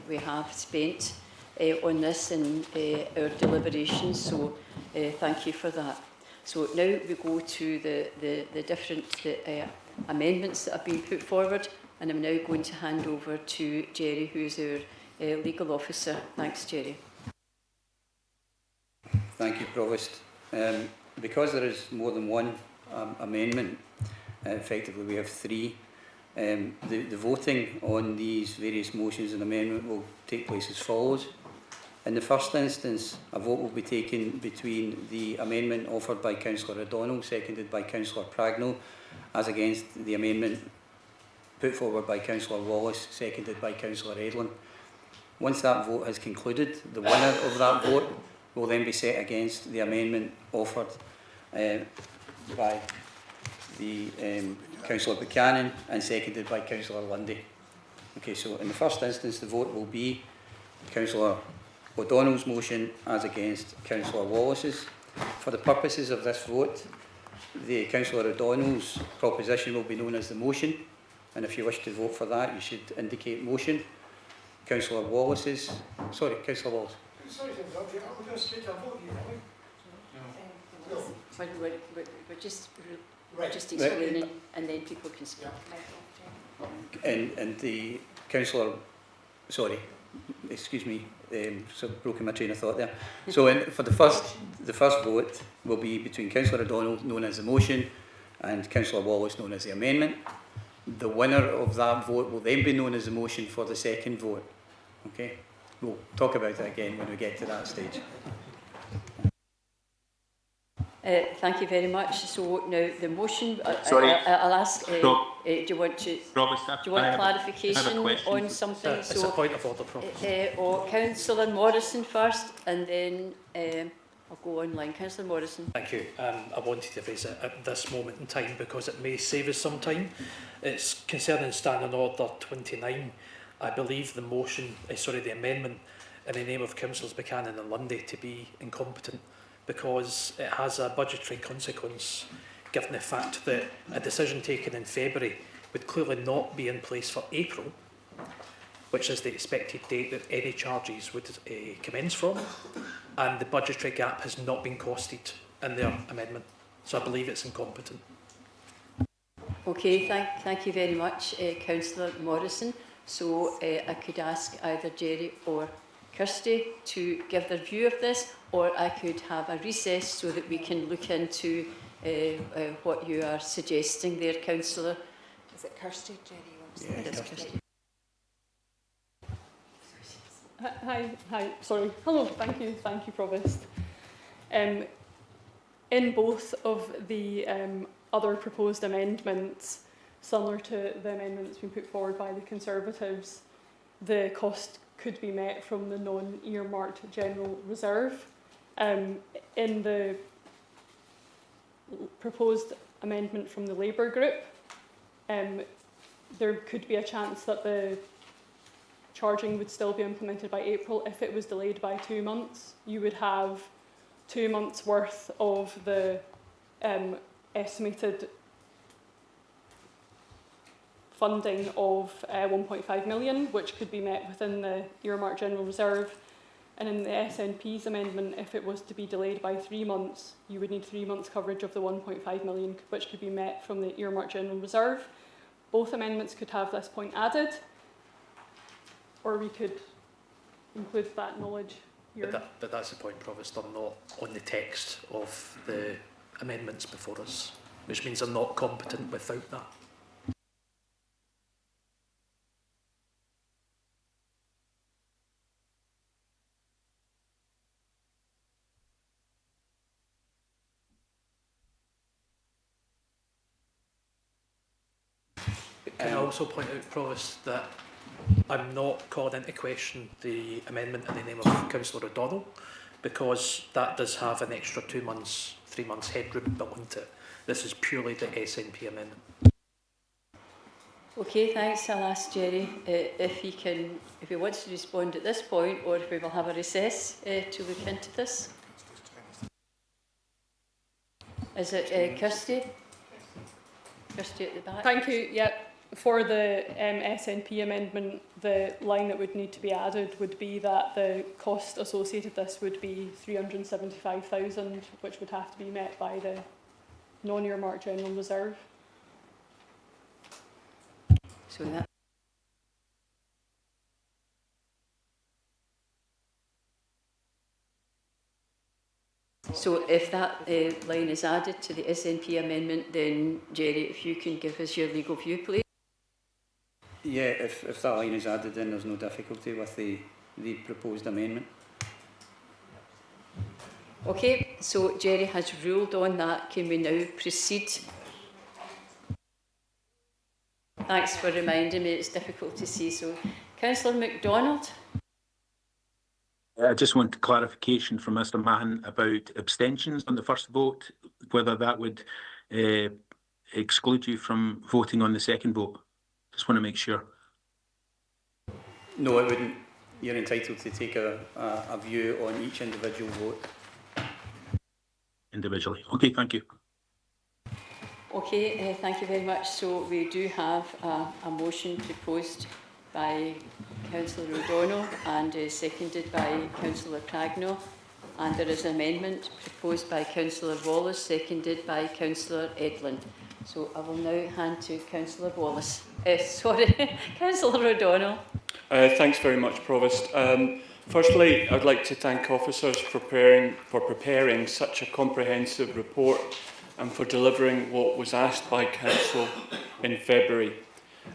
we have spent on this and our deliberations. So thank you for that. So now we go to the different amendments that have been put forward, and I'm now going to hand over to Jerry, who is our legal officer. Thanks, Jerry. Thank you, Provost. Because there is more than one amendment, effectively we have three. The voting on these various motions and amendment will take place as follows. In the first instance, a vote will be taken between the amendment offered by Councillor O'Donnell, seconded by Councillor Pragnell, as against the amendment put forward by Councillor Wallace, seconded by Councillor Edlin. Once that vote has concluded, the winner of that vote will then be set against the amendment offered by the Councillor Buchanan and seconded by Councillor Lundy. Okay, so in the first instance, the vote will be Councillor O'Donnell's motion as against Councillor Wallace's. For the purposes of this vote, the Councillor O'Donnell's proposition will be known as the motion, and if you wish to vote for that, you should indicate motion. Councillor Wallace's, sorry, Councillor Wallace. Sorry to interrupt you, I'm going to speak a vote here, We're just explaining, and then people can speak. And the Councillor, sorry, excuse me, so broken my train of thought there. So for the first vote will be between Councillor O'Donnell, known as the motion, and Councillor Wallace, known as the amendment. The winner of that vote will then be known as the motion for the second vote. Okay, we'll talk about it again when we get to that stage. Thank you very much. So now the motion. Sorry. I'll ask. Do you want to? Robert, do you want clarification on something? It's a point of order, Provost. Or Councillor Morrison first, and then I'll go online. Councillor Morrison. Thank you. I wanted to raise it at this moment in time because it may save us some time. It's concerning Standing Order 29. I believe the motion, the amendment in the name of Councillors Buchanan and Lundy to be incompetent because it has a budgetary consequence given the fact that a decision taken in February would clearly not be in place for April, which is the expected date that any charges would commence from, and the budgetary gap has not been costed in their amendment. So I believe it's incompetent. Okay, thank you very much, Councillor Morrison. So I could ask either Jerry or Kirsty to give their view of this, or I could have a recess so that we can look into what you are suggesting there, Councillor. Is it Kirsty, Jerry? Yeah, it's Kirsty. Hi, sorry. Hello, thank you, Provost. In both of the other proposed amendments, similar to the amendments being put forward by the Conservatives, the cost could be met from the non-earmarked general reserve. In the proposed amendment from the Labour group, there could be a chance that the charging would still be implemented by April. If it was delayed by 2 months, you would have 2 months' worth of the estimated funding of 1.5 million, which could be met within the earmarked general reserve. And in the SNP's amendment, if it was to be delayed by 3 months, you would need 3 months coverage of the 1.5 million, which could be met from the earmarked general reserve. Both amendments could have this point added, or we could include that knowledge here. But that's the point, Provost. They're not on the text of the amendments before us, which means they're not competent without that. Can I also point out, Provost, that I'm not calling into question the amendment in the name of Councillor O'Donnell, because that does have an extra 2 months, 3 months headroom built into it. This is purely the SNP amendment. Okay, thanks. I'll ask Jerry if he wants to respond at this point, or if we will have a recess to look into this. Is it Kirsty? Kirsty at the back. Thank you. Yep. For the SNP amendment, the line that would need to be added would be that the cost associated with this would be 375,000, which would have to be met by the non-earmarked general reserve. So that. So if that line is added to the SNP amendment, then Jerry, if you can give us your legal view, please. Yeah, if that line is added in, there's no difficulty with the proposed amendment. Okay, so Jerry has ruled on that. Can we now proceed? Thanks for reminding me, it's difficult to see. So, Councillor MacDonald. I just want clarification from Mr. Mahon about abstentions on the first vote, whether that would exclude you from voting on the second vote. Just want to make sure. No, it wouldn't. You're entitled to take a view on each individual vote. Individually. Okay, thank you. Okay, thank you very much. So we do have a motion proposed by Councillor O'Donnell and seconded by Councillor Craigno, and there is an amendment proposed by Councillor Wallace, seconded by Councillor Edlin. So I will now hand to Councillor Wallace. Councillor O'Donnell. Thanks very much, Provost. Firstly, I'd like to thank officers for preparing such a comprehensive report and for delivering what was asked by Council in February.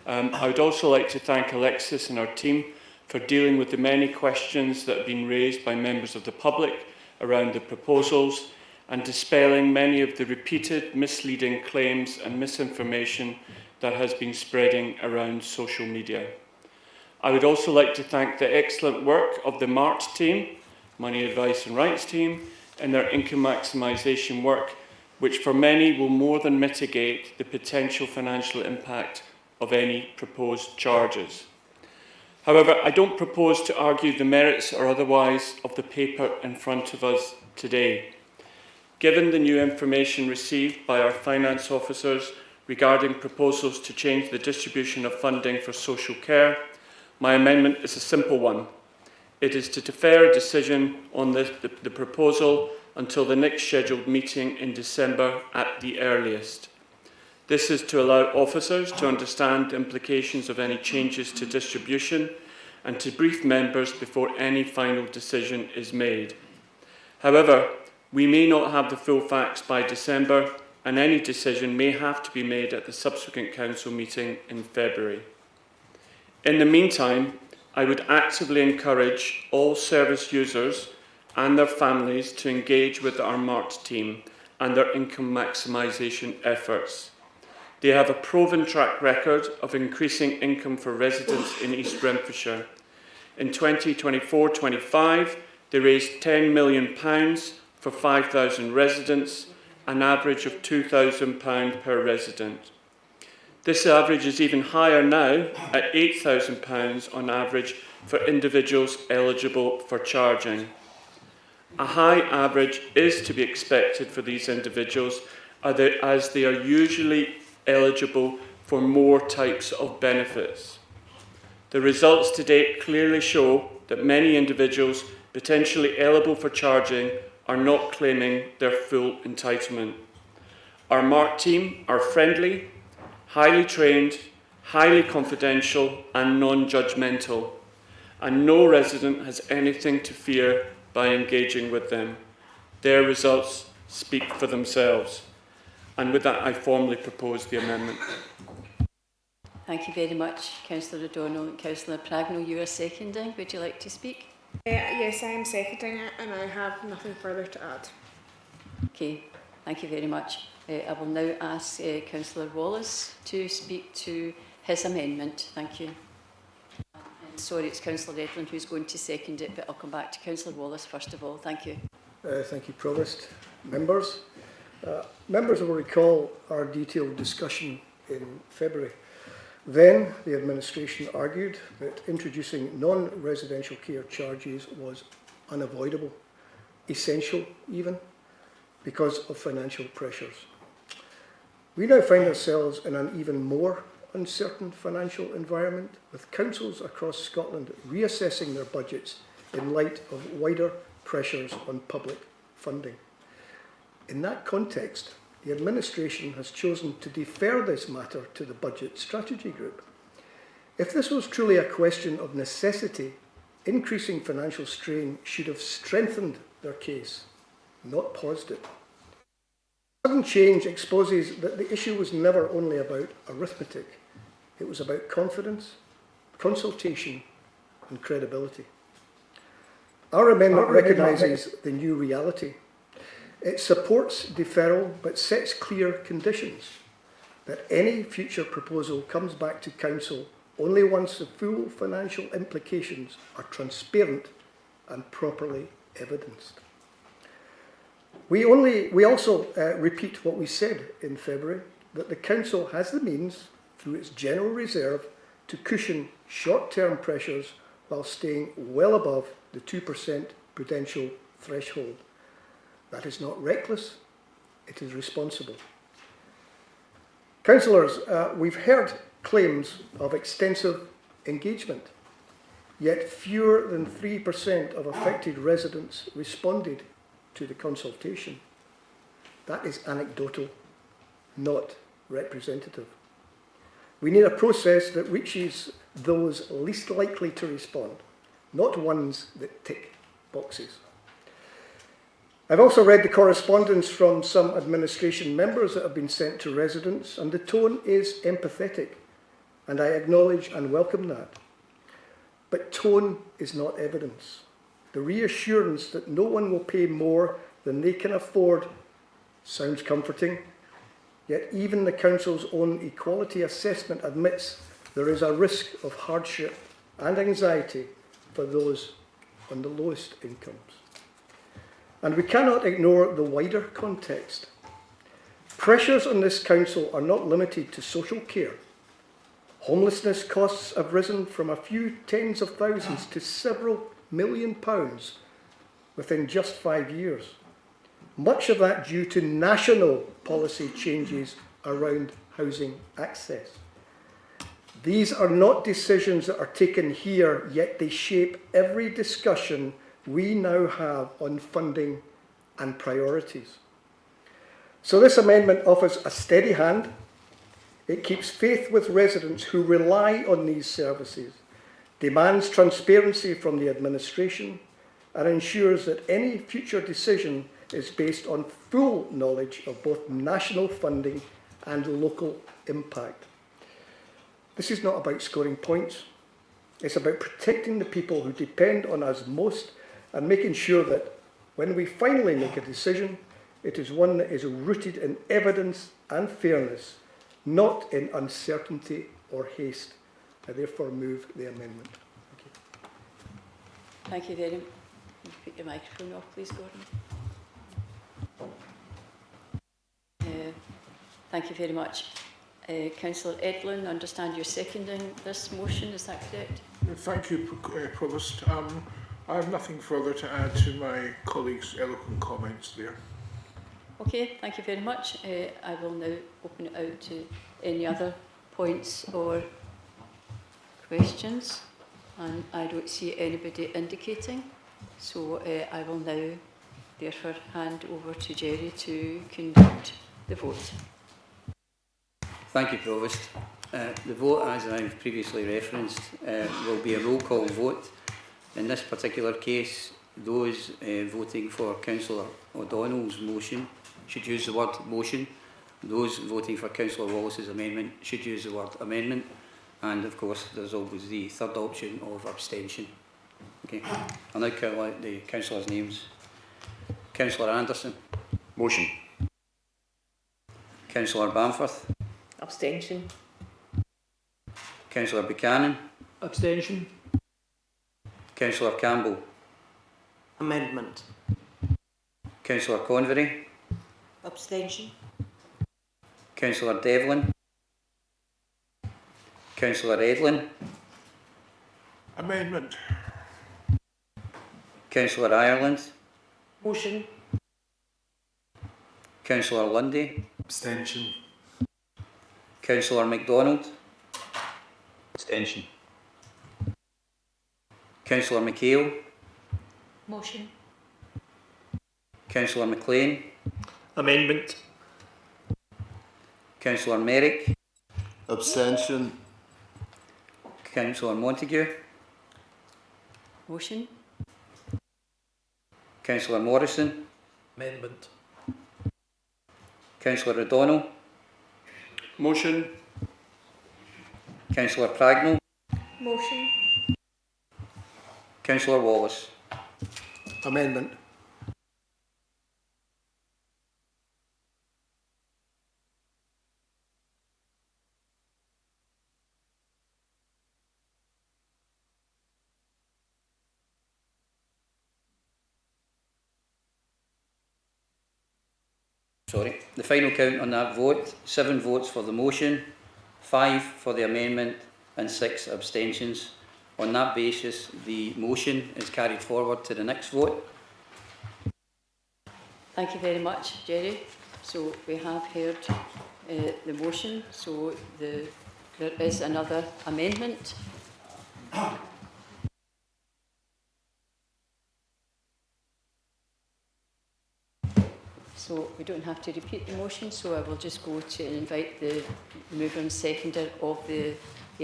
I would also like to thank Alexis and our team for dealing with the many questions that have been raised by members of the public around the proposals and dispelling many of the repeated misleading claims and misinformation that has been spreading around social media. I would also like to thank the excellent work of the MART team, Money Advice and Rights team, in their income maximisation work, which for many will more than mitigate the potential financial impact of any proposed charges. However, I don't propose to argue the merits or otherwise of the paper in front of us today. Given the new information received by our finance officers regarding proposals to change the distribution of funding for social care, my amendment is a simple one. It is to defer a decision on the proposal until the next scheduled meeting in December at the earliest. This is to allow officers to understand the implications of any changes to distribution and to brief members before any final decision is made. However, we may not have the full facts by December, and any decision may have to be made at the subsequent council meeting in February. In the meantime, I would actively encourage all service users and their families to engage with our MART team and their income maximisation efforts. They have a proven track record of increasing income for residents in East Renfrewshire. In 2024-25, they raised £10 million for 5,000 residents, an average of £2,000 per resident. This average is even higher now at £8,000 on average for individuals eligible for charging. A high average is to be expected for these individuals as they are usually eligible for more types of benefits. The results to date clearly show that many individuals potentially eligible for charging are not claiming their full entitlement. Our MART team are friendly, highly trained, highly confidential and non-judgmental, and no resident has anything to fear by engaging with them. Their results speak for themselves. And with that, I formally propose the amendment. Thank you very much, Councillor O'Donnell. Councillor Pragno, you are seconding. Would you like to speak? Yes, I am seconding it, and I have nothing further to add. Okay, thank you very much. I will now ask Councillor Wallace to speak to his amendment. Thank you. Sorry, it's Councillor Edlin who's going to second it, but I'll come back to Councillor Wallace first of all. Thank you. Thank you, Provost. Members. Members will recall our detailed discussion in February Then the administration argued that introducing non-residential care charges was unavoidable, essential even, because of financial pressures. We now find ourselves in an even more uncertain financial environment, with councils across Scotland reassessing their budgets in light of wider pressures on public funding. In that context, the administration has chosen to defer this matter to the Budget Strategy Group. If this was truly a question of necessity, increasing financial strain should have strengthened their case, not paused it. Sudden change exposes that the issue was never only about arithmetic. It was about confidence, consultation and credibility. Our amendment recognises the new reality. It supports deferral but sets clear conditions that any future proposal comes back to Council only once the full financial implications are transparent and properly evidenced. We also repeat what we said in February, that the Council has the means, through its general reserve, to cushion short-term pressures while staying well above the 2% prudential threshold. That is not reckless, it is responsible. Councillors, we've heard claims of extensive engagement, yet fewer than 3% of affected residents responded to the consultation. That is anecdotal, not representative. We need a process that reaches those least likely to respond, not ones that tick boxes. I've also read the correspondence from some administration members that have been sent to residents, and the tone is empathetic, and I acknowledge and welcome that. But tone is not evidence. The reassurance that no one will pay more than they can afford sounds comforting, yet even the Council's own equality assessment admits there is a risk of hardship and anxiety for those on the lowest incomes. And we cannot ignore the wider context. Pressures on this Council are not limited to social care. Homelessness costs have risen from a few tens of thousands to several £1 million within just 5 years. Much of that due to national policy changes around housing access. These are not decisions that are taken here, yet they shape every discussion we now have on funding and priorities. So this amendment offers a steady hand. It keeps faith with residents who rely on these services, demands transparency from the administration, and ensures that any future decision is based on full knowledge of both national funding and local impact. This is not about scoring points. It's about protecting the people who depend on us most and making sure that when we finally make a decision, it is one that is rooted in evidence and fairness, not in uncertainty or haste. I therefore move the amendment. Thank you very much. Put your microphone off, please, Gordon. Thank you very much. Councillor Edlin, I understand you're seconding this motion, is that correct? Thank you, Provost. I have nothing further to add to my colleagues' eloquent comments there. Okay, thank you very much. I will now open it out to any other points or questions, and I don't see anybody indicating, so I will now therefore hand over to Jerry to conduct the vote. Thank you, Provost. The vote, as I've previously referenced, will be a roll call vote. In this particular case, those voting for Councillor O'Donnell's motion should use the word motion. Those voting for Councillor Wallace's amendment should use the word amendment. And of course, there's always the third option of abstention. Okay. I'll now call out the councillors' names. Councillor Anderson. Motion. Councillor Bamforth. Abstention. Councillor Buchanan. Abstention. Councillor Campbell. Amendment. Councillor Convery. Abstention. Councillor Devlin. Councillor Edlin. Amendment. Councillor Ireland. Motion. Councillor Lundy. Abstention. Councillor MacDonald. Abstention. Councillor McHale. Motion. Councillor McLean. Amendment. Councillor Merrick. Abstention. Councillor Montague. Motion. Councillor Morrison. Amendment. Councillor O'Donnell. Motion. Councillor Pragnell. Motion. Councillor Wallace. Amendment. Sorry. The final count on that vote, 7 votes for the motion, 5 for the amendment and 6 abstentions. On that basis, the motion is carried forward to the next vote. Thank you very much, Jerry. So we have heard the motion, so there is another amendment. So we don't have to repeat the motion, so I will just go to and invite the mover and seconder of the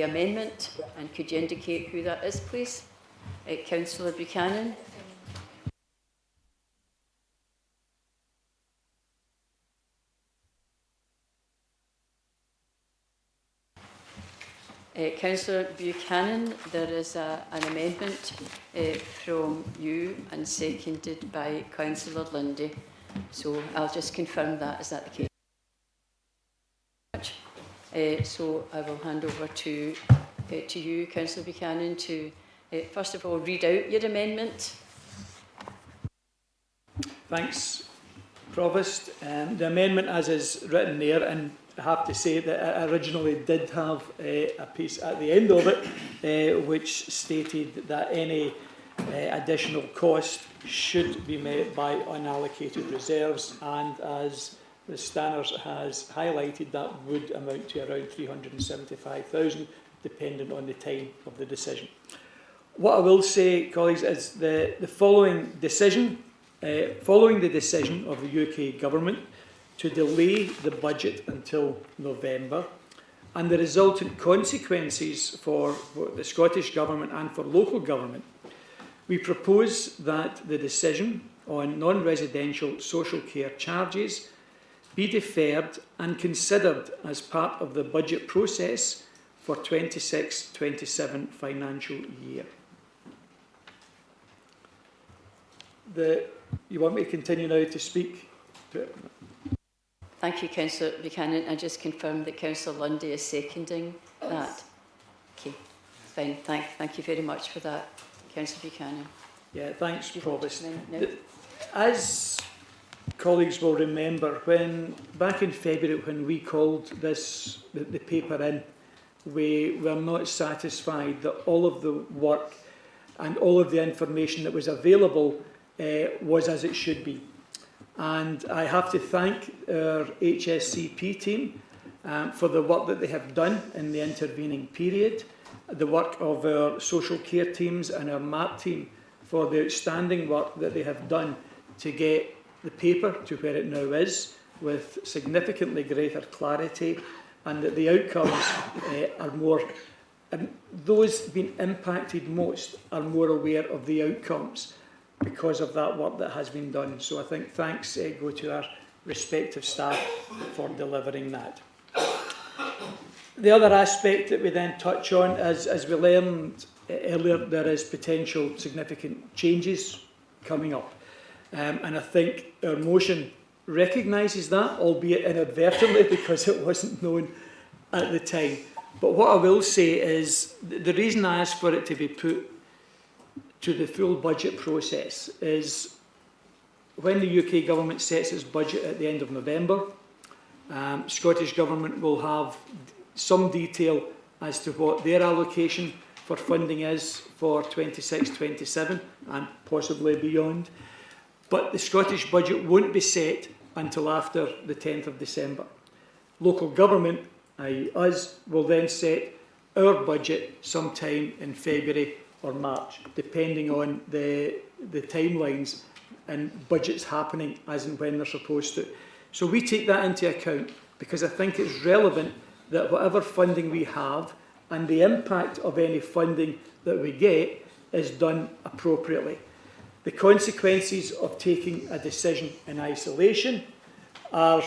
amendment. And could you indicate who that is, please? Councillor Buchanan. Councillor Buchanan, there is an amendment from you and seconded by Councillor Lundy. So I'll just confirm that. Is that the case? So I will hand over to you, Councillor Buchanan, to first of all read out your amendment. Thanks, Provost. The amendment as is written there, and I have to say that it originally did have a piece at the end of it which stated that any additional cost should be met by unallocated reserves, and as the Stanners has highlighted, that would amount to around 375,000 dependent on the time of the decision. What I will say, colleagues, is the following decision, following the decision of the UK Government to delay the budget until November, and the resultant consequences for the Scottish Government and for local government, we propose that the decision on non-residential social care charges be deferred and considered as part of the budget process for 26-27 financial year. You want me to continue now to speak to it? Thank you, Councillor Buchanan. I just confirm that Councillor Lundy is seconding that. Okay, fine. Thank you very much for that, Councillor Buchanan. Yeah, thanks, Provost. As colleagues will remember, when back in February when we called the paper in, we were not satisfied that all of the work and all of the information that was available was as it should be. And I have to thank our HSCP team for the work that they have done in the intervening period, the work of our social care teams and our MAP team for the outstanding work that they have done to get the paper to where it now is, with significantly greater clarity, and that the outcomes are more, those being impacted most are more aware of the outcomes because of that work that has been done. So I think thanks go to our respective staff for delivering that. The other aspect that we then touch on, as we learned earlier, there is potential significant changes coming up. And I think our motion recognises that, albeit inadvertently because it wasn't known at the time. But what I will say is the reason I asked for it to be put to the full budget process is when the UK Government sets its budget at the end of November, Scottish Government will have some detail as to what their allocation for funding is for 26-27 and possibly beyond. But the Scottish budget won't be set until after the 10th of December. Local government, i.e. us, will then set our budget sometime in February or March, depending on the timelines and budgets happening as and when they're supposed to. So we take that into account because I think it's relevant that whatever funding we have and the impact of any funding that we get is done appropriately. The consequences of taking a decision in isolation are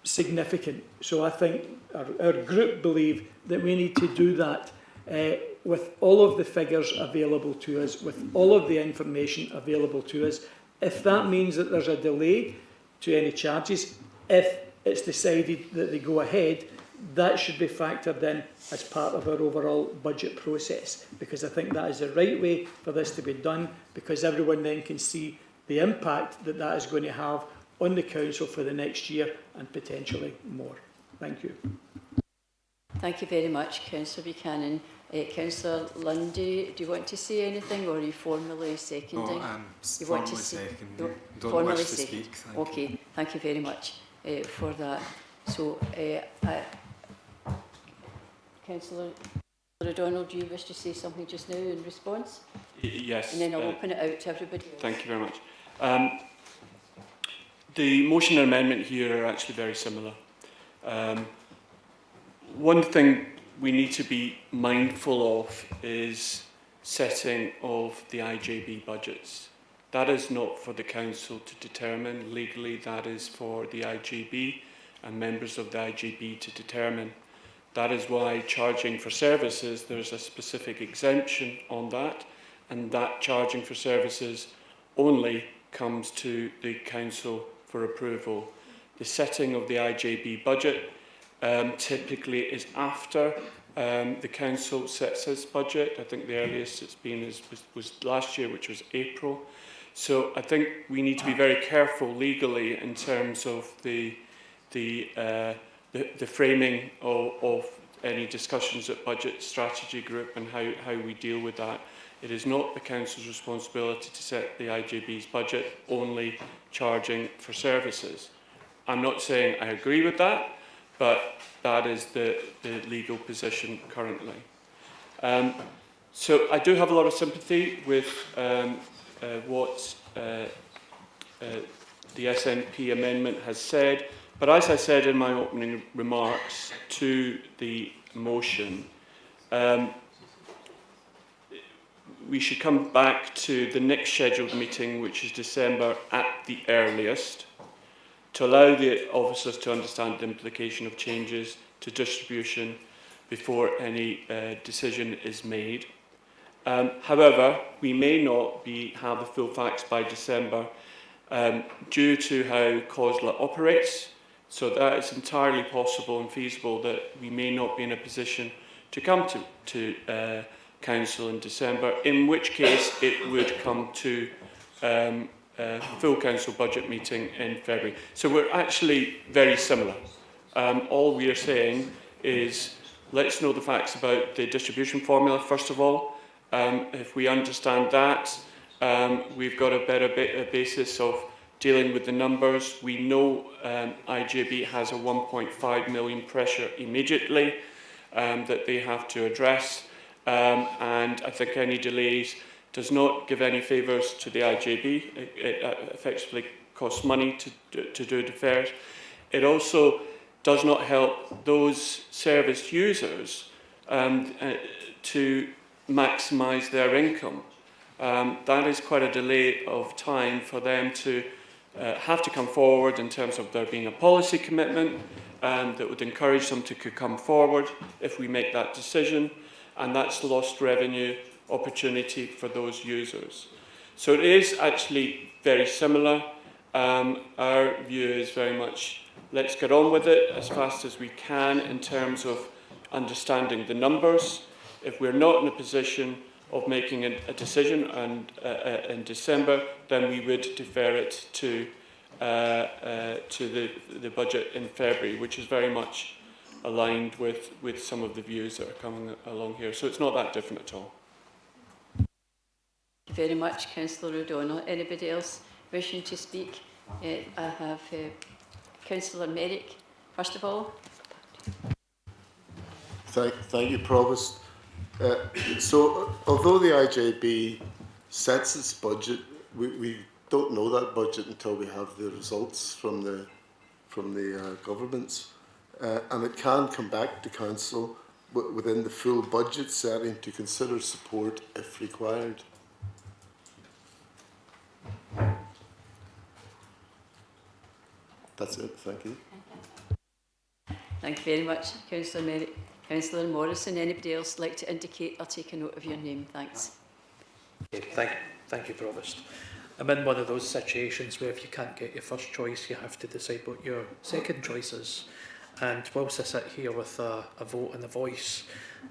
significant. So I think our group believe that we need to do that with all of the figures available to us, with all of the information available to us. If that means that there's a delay to any charges, if it's decided that they go ahead, that should be factored in as part of our overall budget process, because I think that is the right way for this to be done, because everyone then can see the impact that that is going to have on the council for the next year and potentially more. Thank you. Thank you very much, Councillor Buchanan. Councillor Lundy, do you want to say anything, or are you formally seconding? You want to seconding. Don't formally wish to speak. Okay, thank you very much for that. So, Councillor O'Donnell, do you wish to say something just now in response? Yes. And then I'll open it out to everybody. Thank you very much. The motion and amendment here are actually very similar. One thing we need to be mindful of is setting of the IJB budgets. That is not for the council to determine legally, that is for the IJB and members of the IJB to determine. That is why charging for services, there's a specific exemption on that, and that charging for services only comes to the council for approval. The setting of the IJB budget typically is after the council sets its budget. I think the earliest it's been was last year, which was April. So I think we need to be very careful legally in terms of the framing of any discussions at Budget Strategy Group and how we deal with that. It is not the council's responsibility to set the IJB's budget, only charging for services. I'm not saying I agree with that, but that is the legal position currently. So I do have a lot of sympathy with what the SNP amendment has said, but as I said in my opening remarks to the motion, we should come back to the next scheduled meeting, which is December at the earliest, to allow the officers to understand the implication of changes to distribution before any decision is made. However, we may not have the full facts by December due to how COSLA operates, so that it's entirely possible and feasible that we may not be in a position to come to Council in December, in which case it would come to full council budget meeting in February. So we're actually very similar. All we are saying is let's know the facts about the distribution formula first of all. If we understand that, we've got a better basis of dealing with the numbers. We know IJB has a 1.5 million pressure immediately that they have to address, and I think any delays does not give any favours to the IJB. It effectively costs money to do the fares. It also does not help those service users to maximise their income. That is quite a delay of time for them to have to come forward in terms of there being a policy commitment that would encourage them to come forward if we make that decision, and that's lost revenue opportunity for those users. So it is actually very similar. Our view is very much let's get on with it as fast as we can in terms of understanding the numbers. If we're not in a position of making a decision in December, then we would defer it to the budget in February, which is very much aligned with some of the views that are coming along here. So it's not that different at all. Thank you very much, Councillor O'Donnell. Anybody else wishing to speak? I have Councillor Merrick, first of all. Thank you, Provost. So, although the IJB sets its budget, we don't know that budget until we have the results from the governments, and it can come back to Council within the full budget setting to consider support if required. That's it. Thank you. Thank you very much, Councillor Merrick. Councillor Morrison, anybody else like to indicate or take a note of your name? Thanks. Okay, thank you, Provost. I'm in one of those situations where if you can't get your first choice, you have to decide what your second choice is. And whilst I sit here with a vote and a voice,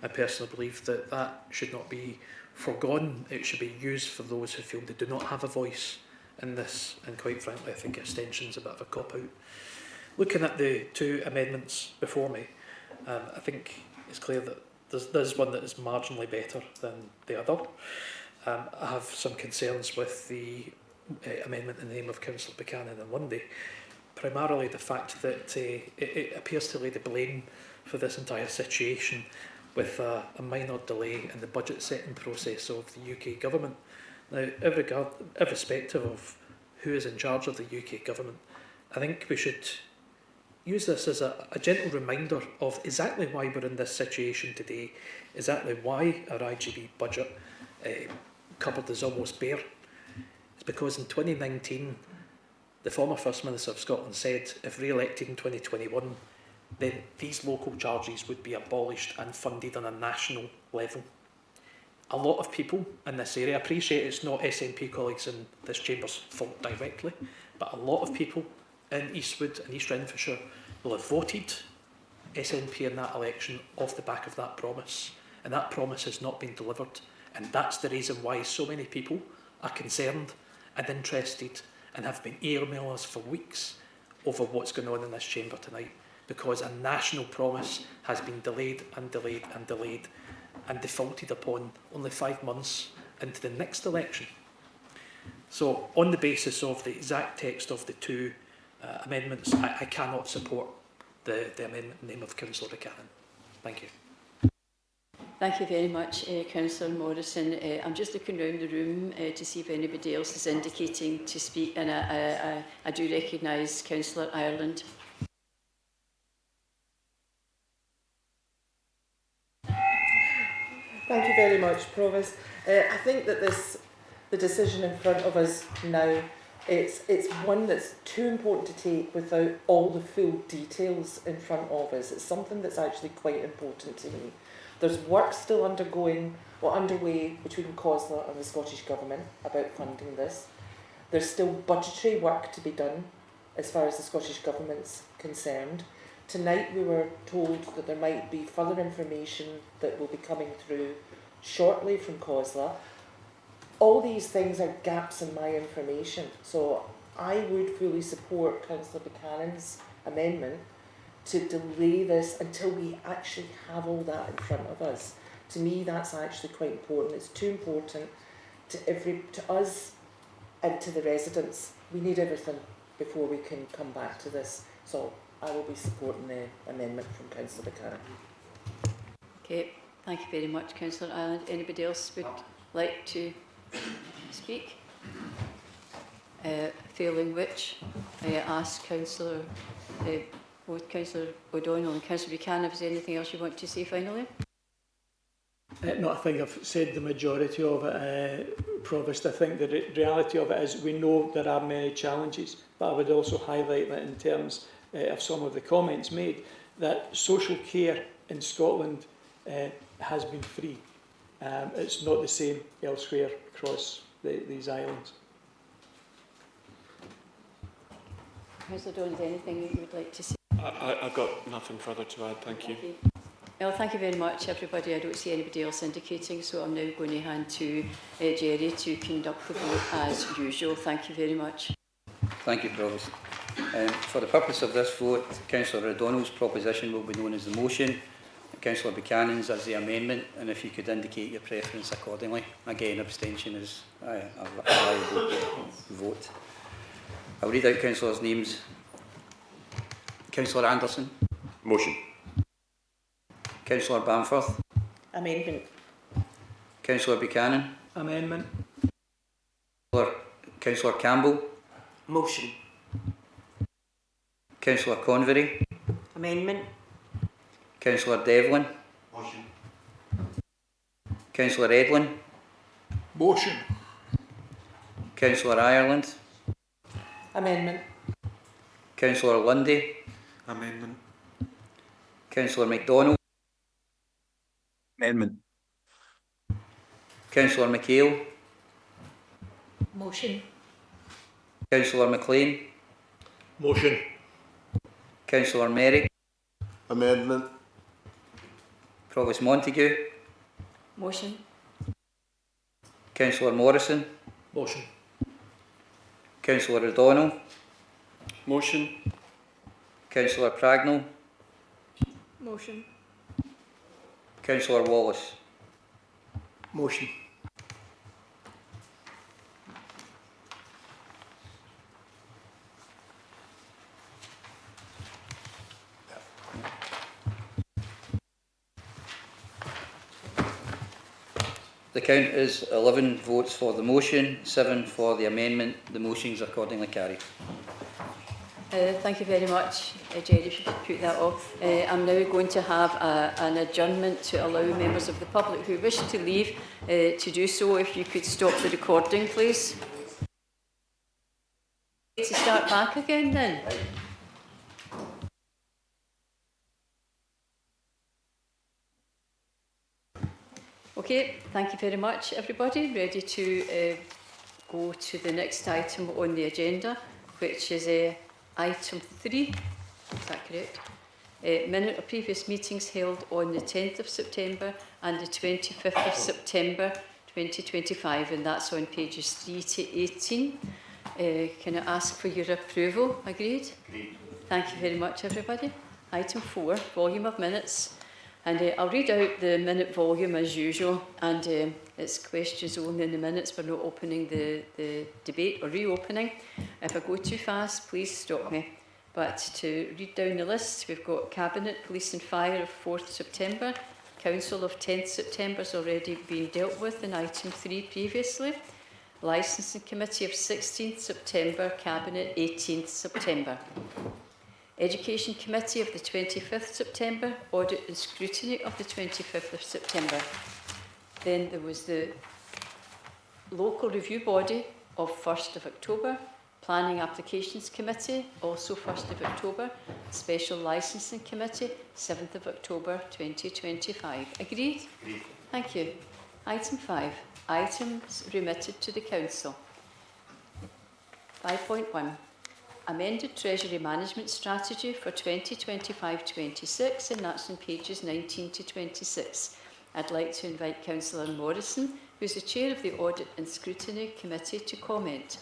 I personally believe that that should not be forgone. It should be used for those who feel they do not have a voice in this. And quite frankly, I think extension's a bit of a cop-out. Looking at the two amendments before me, I think it's clear that there's one that is marginally better than the other. I have some concerns with the amendment in the name of Councillor Buchanan and Lundy. Primarily the fact that it appears to lay the blame for this entire situation with a minor delay in the budget setting process of the UK government. Now, irrespective of who is in charge of the UK government, I think we should use this as a gentle reminder of exactly why we're in this situation today, exactly why our IGB budget cupboard is almost bare. It's because in 2019, the former First Minister of Scotland said if re-elected in 2021, then these local charges would be abolished and funded on a national level. A lot of people in this area, I appreciate it's not SNP colleagues in this chamber's fault directly, but a lot of people in Eastwood and East Renfrewshire will have voted SNP in that election off the back of that promise, and that promise has not been delivered, and that's the reason why so many people are concerned and interested and have been emailing us for weeks over what's going on in this chamber tonight, because a national promise has been delayed and delayed and delayed and defaulted upon only 5 months into the next election. So on the basis of the exact text of the two amendments, I cannot support the amendment in the name of Councillor Buchanan. Thank you. Thank you very much, Councillor Morrison. I'm just looking around the room to see if anybody else is indicating to speak, and I do recognise Councillor Ireland. Thank you very much, Provost. I think that the decision in front of us now, it's one that's too important to take without all the full details in front of us. It's something that's actually quite important to me. There's work still underway between COSLA and the Scottish Government about funding this. There's still budgetary work to be done as far as the Scottish Government's concerned. Tonight we were told that there might be further information that will be coming through shortly from COSLA. All these things are gaps in my information, so I would fully support Councillor Buchanan's amendment to delay this until we actually have all that in front of us. To me, that's actually quite important. It's too important to us and to the residents. We need everything before we can come back to this. So I will be supporting the amendment from Councillor Buchanan. Okay, thank you very much, Councillor Ireland. Anybody else would like to speak? Failing which, I ask both Councillor O'Donnell and Councillor Buchanan, if there's anything else you want to say finally? No, I think I've said the majority of it, Provost. I think the reality of it is we know there are many challenges, but I would also highlight that in terms of some of the comments made, that social care in Scotland has been free. It's not the same elsewhere across these islands. Councillor Jones, anything you would like to say? I've got nothing further to add, thank you. Well, thank you very much, everybody. I don't see anybody else indicating, so I'm now going to hand to Jerry to conduct the vote as usual. Thank you very much. Thank you, Provost. For the purpose of this vote, Councillor O'Donnell's proposition will be known as the motion, Councillor Buchanan's as the amendment, and if you could indicate your preference accordingly. Again, abstention is a viable vote. I'll read out councillors' names. Councillor Anderson. Motion. Councillor Bamforth. Amendment. Councillor Buchanan. Amendment. Councillor Campbell. Motion. Councillor Convery. Amendment. Councillor Devlin. Motion. Councillor Edlin. Motion. Councillor Ireland. Amendment. Councillor Lundy. Amendment. Councillor MacDonald. Amendment. Councillor McHale. Motion. Councillor McLean. Motion. Councillor Merrick. Amendment. Provost Montague. Motion. Councillor Morrison. Motion. Councillor O'Donnell. Motion. Councillor Pragnell. Motion. Councillor Wallace. Motion. The count is 11 votes for the motion, 7 for the amendment. The motion is accordingly carried. Thank you very much, Jerry, if you could put that off. I'm now going to have an adjournment to allow members of the public who wish to leave to do so. If you could stop the recording, please. To start back again then. Okay, thank you very much, everybody. Ready to go to the next item on the agenda, which is item 3. Is that correct? Minute of previous meetings held on the 10th of September and the 25th of September 2025, and that's on pages 3 to 18. Can I ask for your approval? Agreed? Agreed. Thank you very much, everybody. Item 4, volume of minutes. And I'll read out the minute volume as usual, and it's questions only in the minutes. We're not opening the debate or reopening. If I go too fast, please stop me. But to read down the list, we've got Cabinet, Police and Fire of 4th September, Council of 10th September has already been dealt with in item 3 previously, Licensing Committee of 16th September, Cabinet 18th September. Education Committee of the 25th September, Audit and Scrutiny of the 25th of September. Then there was the Local Review Body of 1st of October, Planning Applications Committee, also 1st of October, Special Licensing Committee, 7th of October 2025. Agreed? Agreed. Thank you. Item 5, items remitted to the Council. 5.1. Amended Treasury Management Strategy for 2025-26, and that's on pages 19 to 26. I'd like to invite Councillor Morrison, who's the Chair of the Audit and Scrutiny Committee, to comment.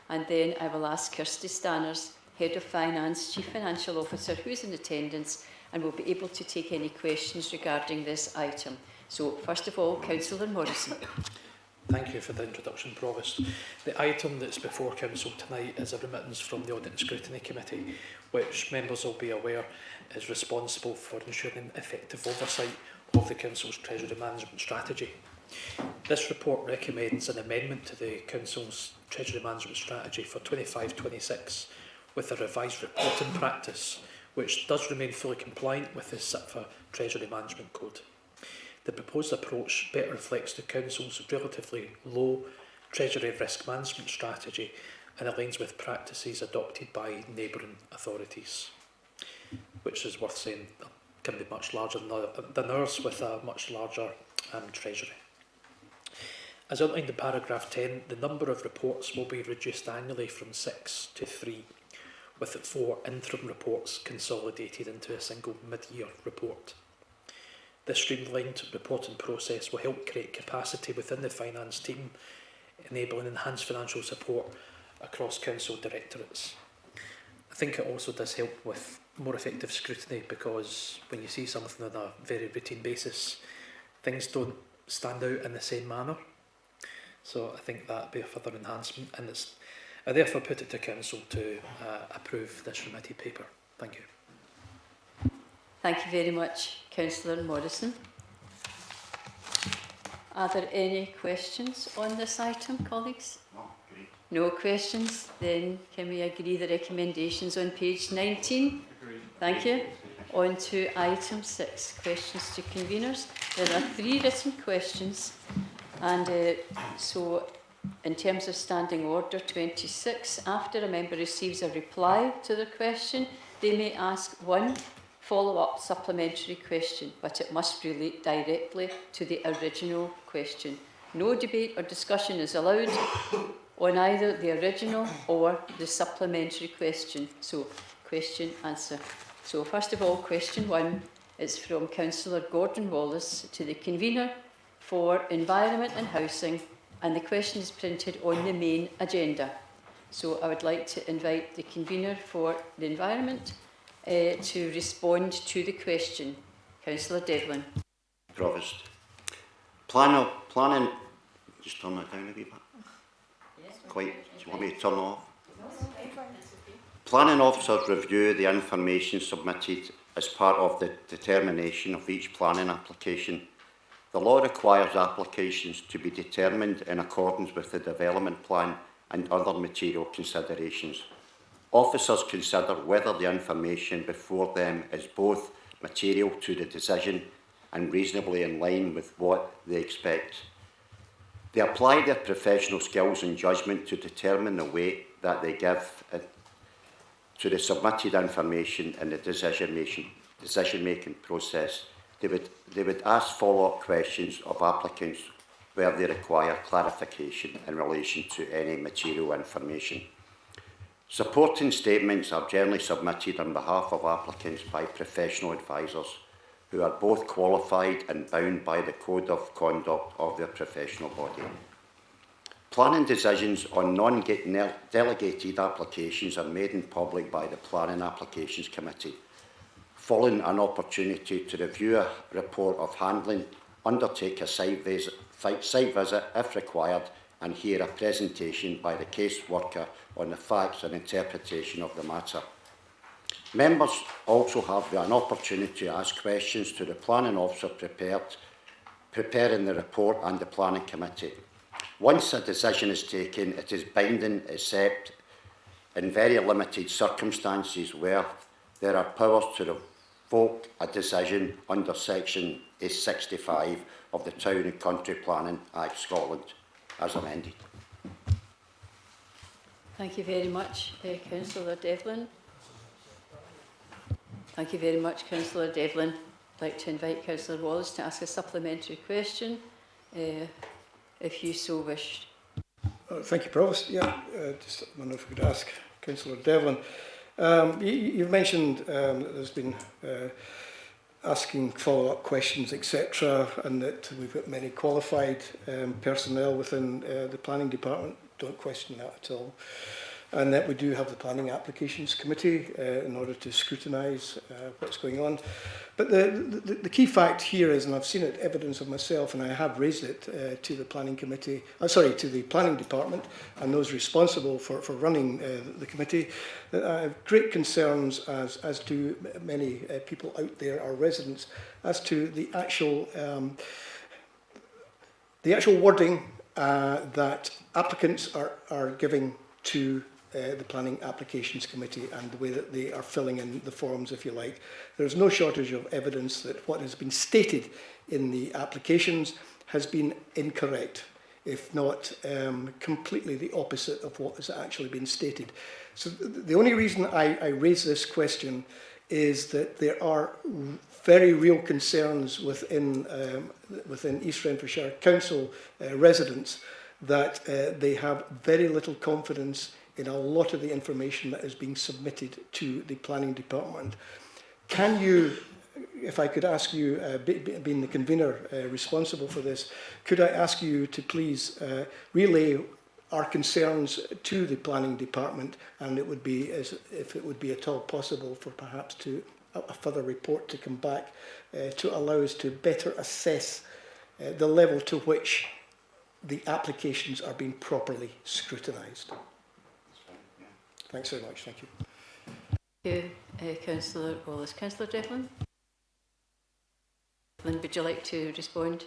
And then I will ask Kirsty Stanners, Head of Finance, Chief Financial Officer, who's in attendance and will be able to take any questions regarding this item. So, first of all, Councillor Morrison. Thank you for the introduction, Provost. The item that's before Council tonight is a remittance from the Audit and Scrutiny Committee, which members will be aware is responsible for ensuring effective oversight of the Council's Treasury Management Strategy. This report recommends an amendment to the Council's Treasury Management Strategy for 25-26 with a revised reporting practice, which does remain fully compliant with the SITFA Treasury Management Code. The proposed approach better reflects the Council's relatively low Treasury risk management strategy and aligns with practices adopted by neighbouring authorities, which is worth saying can be much larger than ours with a much larger Treasury. As outlined in paragraph 10, the number of reports will be reduced annually from 6 to 3, with 4 interim reports consolidated into a single mid-year report. This streamlined reporting process will help create capacity within the finance team, enabling enhanced financial support across council directorates. I think it also does help with more effective scrutiny, because when you see something on a very routine basis, things don't stand out in the same manner. So I think that would be a further enhancement, and I therefore put it to Council to approve this remitted paper. Thank you. Thank you very much, Councillor Morrison. Are there any questions on this item, colleagues? No questions? Then can we agree the recommendations on page 19? Agreed. Thank you. On to item 6, questions to conveners. There are 3 written questions, and so in terms of standing order 26, after a member receives a reply to the question, they may ask one follow-up supplementary question, but it must relate directly to the original question. No debate or discussion is allowed on either the original or the supplementary question. So, question, answer. So, first of all, question 1 is from Councillor Gordon Wallace to the convener for Environment and Housing, and the question is printed on the main agenda. So, I would like to invite the convener for the Environment to respond to the question. Councillor Devlin. Provost. Planning, just turn that down a wee bit. Yes, quite, do you want me to turn off? Planning officers review the information submitted as part of the determination of each planning application. The law requires applications to be determined in accordance with the development plan and other material considerations. Officers consider whether the information before them is both material to the decision and reasonably in line with what they expect. They apply their professional skills and judgment to determine the weight that they give to the submitted information in the decision-making process. They would ask follow-up questions of applicants where they require clarification in relation to any material information. Supporting statements are generally submitted on behalf of applicants by professional advisors who are both qualified and bound by the code of conduct of their professional body. Planning decisions on non-delegated applications are made in public by the Planning Applications Committee, following an opportunity to review a report of handling, undertake a site visit if required, and hear a presentation by the case-worker on the facts and interpretation of the matter. Members also have an opportunity to ask questions to the planning officer preparing the report and the planning committee. Once a decision is taken, it is binding except in very limited circumstances where there are powers to revoke a decision under section 65 of the Town and Country Planning Act Scotland, as amended. Thank you very much, Councillor Devlin. Thank you very much, Councillor Devlin. I'd like to invite Councillor Wallace to ask a supplementary question, if you so wish. Thank you, Provost. Yeah, just I wonder if we could ask Councillor Devlin. You've mentioned that there's been asking follow-up questions, etc., and that we've got many qualified personnel within the planning department. Don't question that at all. And that we do have the Planning Applications Committee in order to scrutinise what's going on. But the key fact here is, and I've seen it evidence of myself, and I have raised it to the Planning Committee, to the Planning Department and those responsible for running the committee, that I have great concerns, as do many people out there, our residents, as to the actual wording that applicants are giving to the Planning Applications Committee and the way that they are filling in the forms, if you like. There's no shortage of evidence that what has been stated in the applications has been incorrect, if not completely the opposite of what has actually been stated. So the only reason I raise this question is that there are very real concerns within East Renfrewshire Council residents that they have very little confidence in a lot of the information that is being submitted to the planning department. Can you, if I could ask you, being the convener responsible for this, could I ask you to please relay our concerns to the planning department, and it would be as if it would be at all possible for perhaps to a further report to come back to allow us to better assess the level to which the applications are being properly scrutinised. Thanks very much. Thank you. Thank you, Councillor Wallace. Councillor Devlin? Devlin, would you like to respond?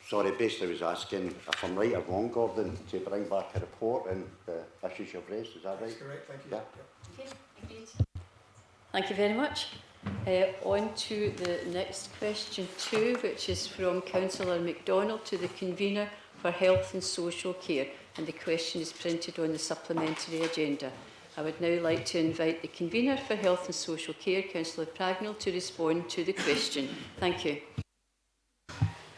Sorry, basically I was asking if I'm right or wrong, Gordon, to bring back a report and the issues you've raised, is that right? That's correct, thank you. Yeah. Okay, agreed. Thank you very much. On to the next question 2, which is from Councillor MacDonald to the Convener for Health and Social Care, and the question is printed on the supplementary agenda. I would now like to invite the Convener for Health and Social Care, Councillor Pragnell, to respond to the question. Thank you.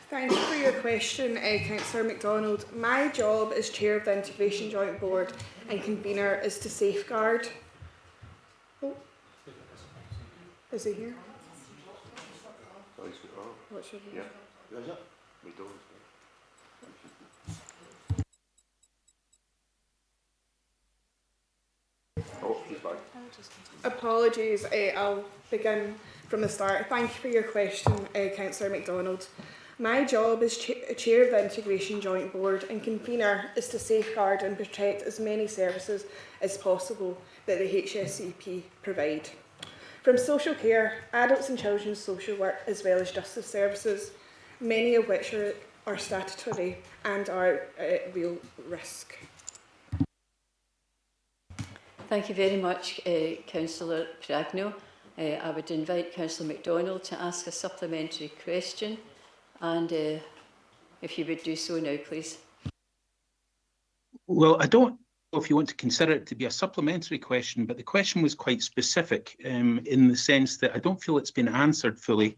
Thank you for your question, Councillor MacDonald. My job as Chair of the Integration Joint Board and Convener is to safeguard... Oh. Is he here? What should we do? Yeah. Is it? We don't. Oh, he's back. Apologies, I'll begin from the start. Thank you for your question, Councillor MacDonald. My job as Chair of the Integration Joint Board and Convener is to safeguard and protect as many services as possible that the HSCP provide. From social care, adults and children's social work, as well as justice services, many of which are statutory and are at real risk. Thank you very much, Councillor Pragnell. I would invite Councillor MacDonald to ask a supplementary question, and if you would do so now, please. Well, I don't know if you want to consider it to be a supplementary question, but the question was quite specific in the sense that I don't feel it's been answered fully.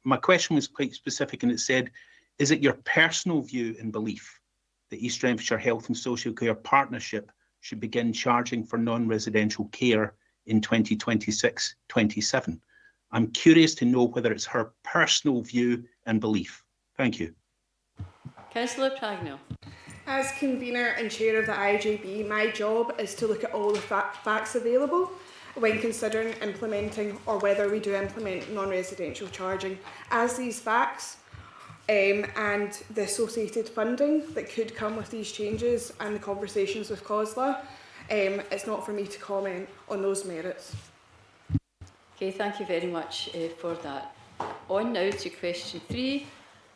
My question was quite specific, and it said, is it your personal view and belief that East Renfrewshire Health and Social Care Partnership should begin charging for non-residential care in 2026-27? I'm curious to know whether it's her personal view and belief. Thank you. Councillor Pragnell. As Convener and Chair of the IJB, my job is to look at all the facts available when considering implementing or whether we do implement non-residential charging. As these facts and the associated funding that could come with these changes and the conversations with COSLA, it's not for me to comment on those merits. Okay, thank you very much for that. On now to question 3.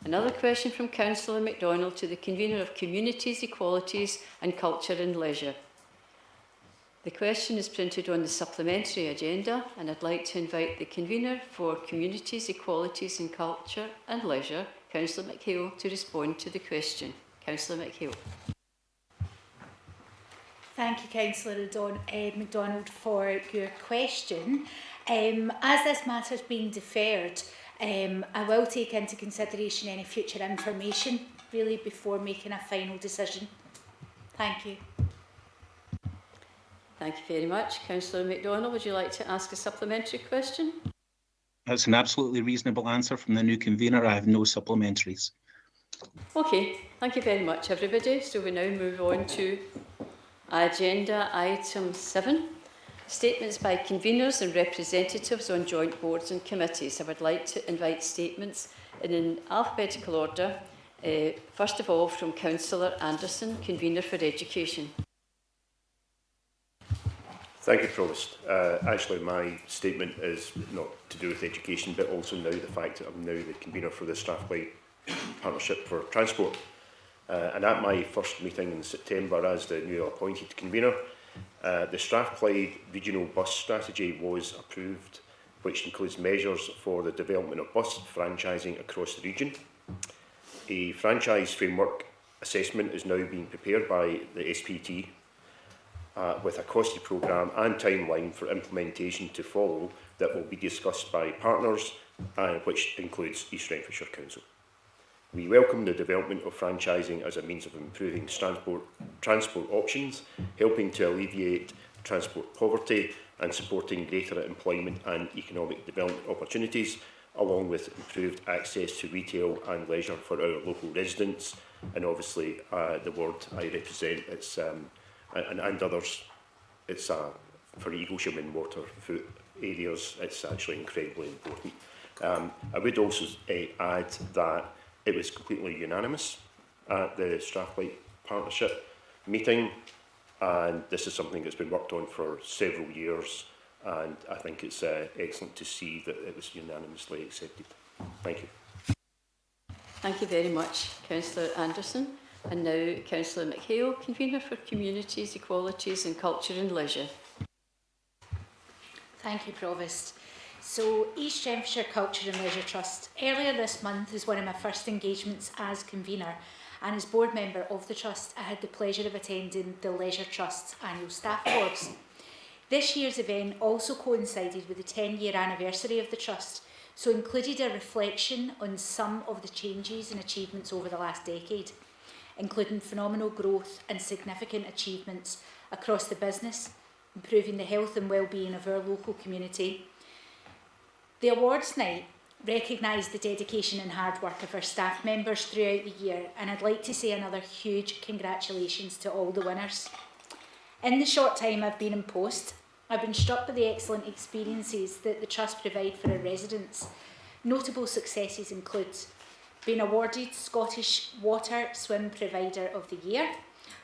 Another question from Councillor MacDonald to the Convener of Communities, Equalities and Culture and Leisure. The question is printed on the supplementary agenda, and I'd like to invite the Convener for Communities, Equalities and Culture and Leisure, Councillor McHale, to respond to the question. Councillor McHale. Thank you, Councillor MacDonald, for your question. As this matter is being deferred, I will take into consideration any future information, really, before making a final decision. Thank you. Thank you very much. Councillor MacDonald, would you like to ask a supplementary question? That's an absolutely reasonable answer from the new Convener. I have no supplementaries. Okay, thank you very much, everybody. So we now move on to agenda item 7. Statements by conveners and representatives on joint boards and committees. I would like to invite statements in alphabetical order. First of all, from Councillor Anderson, Convener for Education. Thank you, Provost. Actually, my statement is not to do with education, but also now the fact that I'm now the Convener for the Strathclyde Partnership for Transport. And at my first meeting in September as the new appointed Convener, the Strathclyde Regional Bus Strategy was approved, which includes measures for the development of bus franchising across the region. A franchise framework assessment is now being prepared by the SPT with a costed programme and timeline for implementation to follow that will be discussed by partners, which includes East Renfrewshire Council. We welcome the development of franchising as a means of improving transport options, helping to alleviate transport poverty and supporting greater employment and economic development opportunities along with improved access to retail and leisure for our local residents. And obviously, the ward I represent, it's and others, it's for Eaglesham and Waterfoot areas, it's actually incredibly important. I would also add that it was completely unanimous at the Strathclyde Partnership meeting, and this is something that's been worked on for several years, and I think it's excellent to see that it was unanimously accepted. Thank you. Thank you very much, Councillor Anderson. And now Councillor McHale, Convener for Communities, Equalities and Culture and Leisure. Thank you, Provost. So, East Renfrewshire Culture and Leisure Trust. Earlier this month was one of my first engagements as convener, and as board member of the Trust, I had the pleasure of attending the Leisure Trust's annual staff awards. This year's event also coincided with the 10-year anniversary of the Trust, so included a reflection on some of the changes and achievements over the last decade, including phenomenal growth and significant achievements across the business, improving the health and well-being of our local community. The awards night recognised the dedication and hard work of our staff members throughout the year, and I'd like to say another huge congratulations to all the winners. In the short time I've been in post, I've been struck by the excellent experiences that the Trust provide for our residents. Notable successes include being awarded Scottish Water Swim Provider of the Year,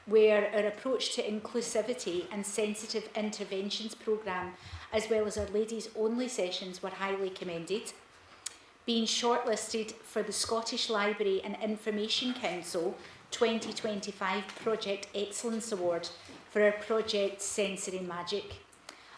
where our approach to inclusivity and sensitive interventions programme, as well as our ladies only sessions, were highly commended. Being shortlisted for the Scottish Library and Information Council 2025 Project Excellence Award for our project Sensory Magic.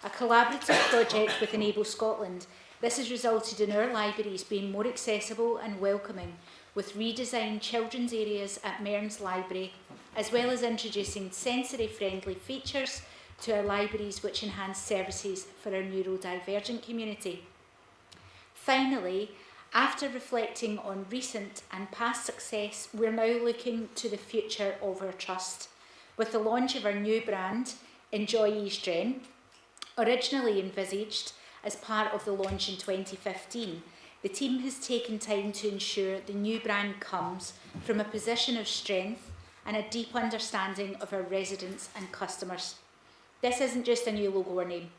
A collaborative project with Enable Scotland, this has resulted in our libraries being more accessible and welcoming, with redesigned children's areas at Mearns Library, as well as introducing sensory-friendly features to our libraries which enhance services for our neurodivergent community. Finally, after reflecting on recent and past success, we're now looking to the future of our Trust, with the launch of our new brand, Enjoy East Ren. Originally envisaged as part of the launch in 2015, the team has taken time to ensure the new brand comes from a position of strength and a deep understanding of our residents and customers. This isn't just a new logo or name.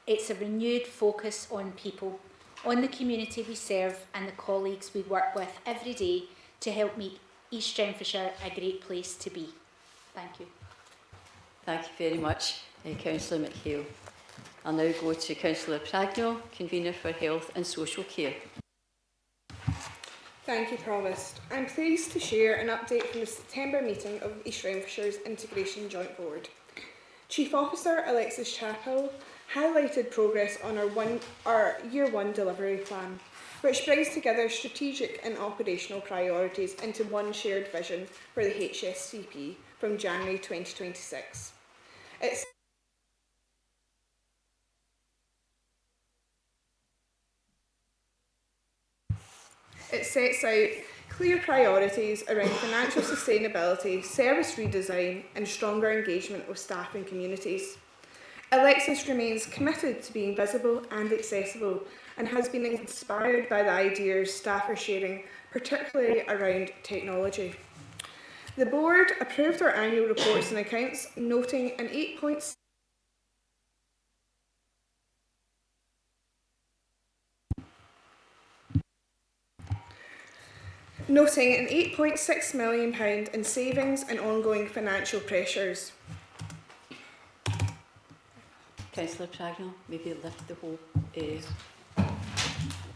It's a renewed focus on people, on the community we serve and the colleagues we work with every day to help make East Renfrewshire a great place to be. Thank you. Thank you very much, Councillor McHale. I'll now go to Councillor Pragnell, Convener for Health and Social Care. Thank you, Provost. I'm pleased to share an update from the September meeting of East Renfrewshire's Integration Joint Board. Chief Officer Alexis Chappell highlighted progress on our Year 1 delivery plan, which brings together strategic and operational priorities into one shared vision for the HSCP from January 2026. It sets out clear priorities around financial sustainability, service redesign and stronger engagement with staff and communities. Alexis remains committed to being visible and accessible and has been inspired by the ideas staff are sharing, particularly around technology. The board approved our annual reports and accounts, noting an 8.6 million pound in savings and ongoing financial pressures. Councillor Pragnell, maybe lift the whole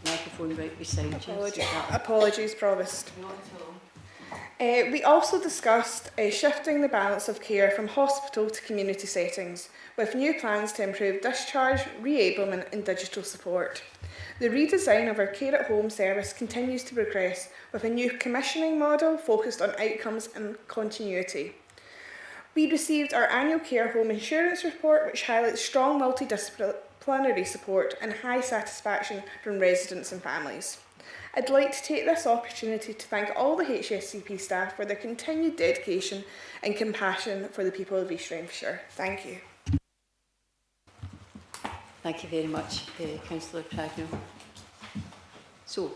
microphone right beside you. Apologies, Provost. We also discussed shifting the balance of care from hospital to community settings, with new plans to improve discharge, re-ablement and digital support. The redesign of our care at home service continues to progress, with a new commissioning model focused on outcomes and continuity. We received our annual care home insurance report, which highlights strong multidisciplinary support and high satisfaction from residents and families. I'd like to take this opportunity to thank all the HSCP staff for their continued dedication and compassion for the people of East Renfrewshire. Thank you. Thank you very much, Councillor Pragnell. So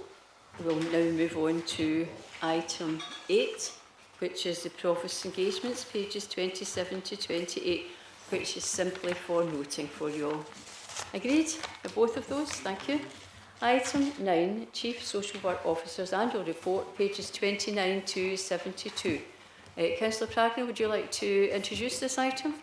we'll now move on to item 8, which is the Provost engagements, pages 27 to 28, which is simply for noting for you all. Agreed with both of those? Thank you. Item 9, Chief Social Work Officer's Annual Report, pages 29 to 72. Councillor Pragnell, would you like to introduce this item?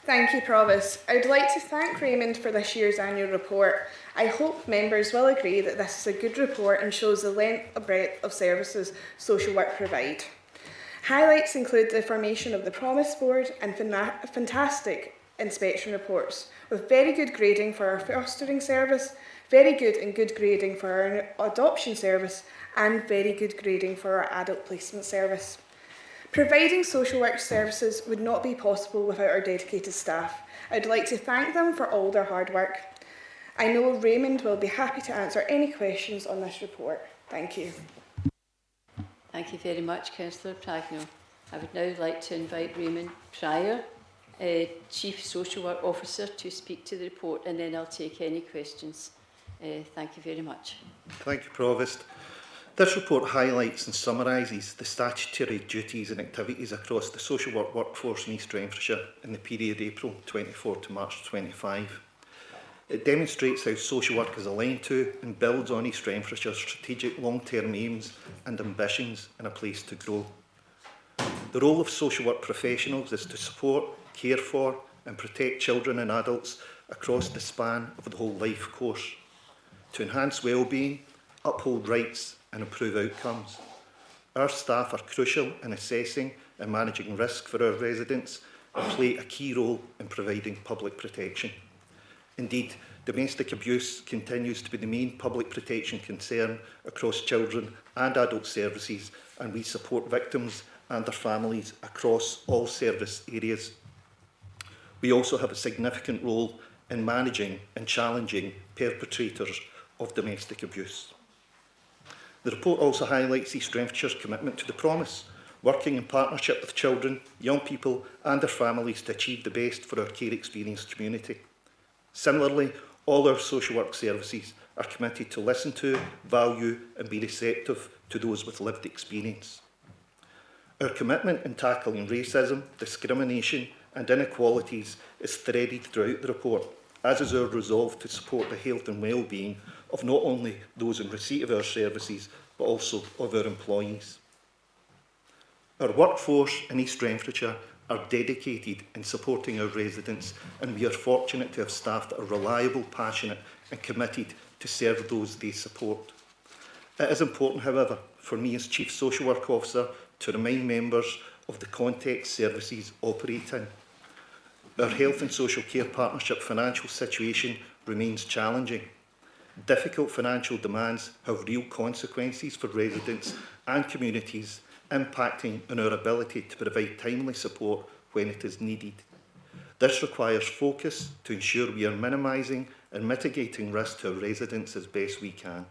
Thank you, Provost. I would like to thank Raymond for this year's annual report. I hope members will agree that this is a good report and shows the length and breadth of services social work provide. Highlights include the formation of the Promise Board and fantastic inspection reports, with very good grading for our fostering service, very good and good grading for our adoption service, and very good grading for our adult placement service. Providing social work services would not be possible without our dedicated staff. I'd like to thank them for all their hard work. I know Raymond will be happy to answer any questions on this report. Thank you. Thank you very much, Councillor Pragnell. I would now like to invite Raymond Pryor, Chief Social Work Officer, to speak to the report, and then I'll take any questions. Thank you very much. Thank you, Provost. This report highlights and summarises the statutory duties and activities across the social work workforce in East Renfrewshire in the period April 24 to March 25. It demonstrates how social work is aligned to and builds on East Renfrewshire's strategic long-term aims and ambitions in a place to grow. The role of social work professionals is to support, care for and protect children and adults across the span of the whole life course, to enhance well-being, uphold rights and improve outcomes. Our staff are crucial in assessing and managing risk for our residents and play a key role in providing public protection. Indeed, domestic abuse continues to be the main public protection concern across children and adult services, and we support victims and their families across all service areas. We also have a significant role in managing and challenging perpetrators of domestic abuse. The report also highlights East Renfrewshire's commitment to the Promise, working in partnership with children, young people and their families to achieve the best for our care experienced community. Similarly, all our social work services are committed to listen to, value and be receptive to those with lived experience. Our commitment in tackling racism, discrimination and inequalities is threaded throughout the report, as is our resolve to support the health and well-being of not only those in receipt of our services, but also of our employees. Our workforce in East Renfrewshire are dedicated in supporting our residents, and we are fortunate to have staff that are reliable, passionate and committed to serve those they support. It is important, however, for me as Chief Social Work Officer to remind members of the context services operate in. Our Health and Social Care Partnership financial situation remains challenging. Difficult financial demands have real consequences for residents and communities, impacting on our ability to provide timely support when it is needed. This requires focus to ensure we are minimising and mitigating risk to our residents as best we can.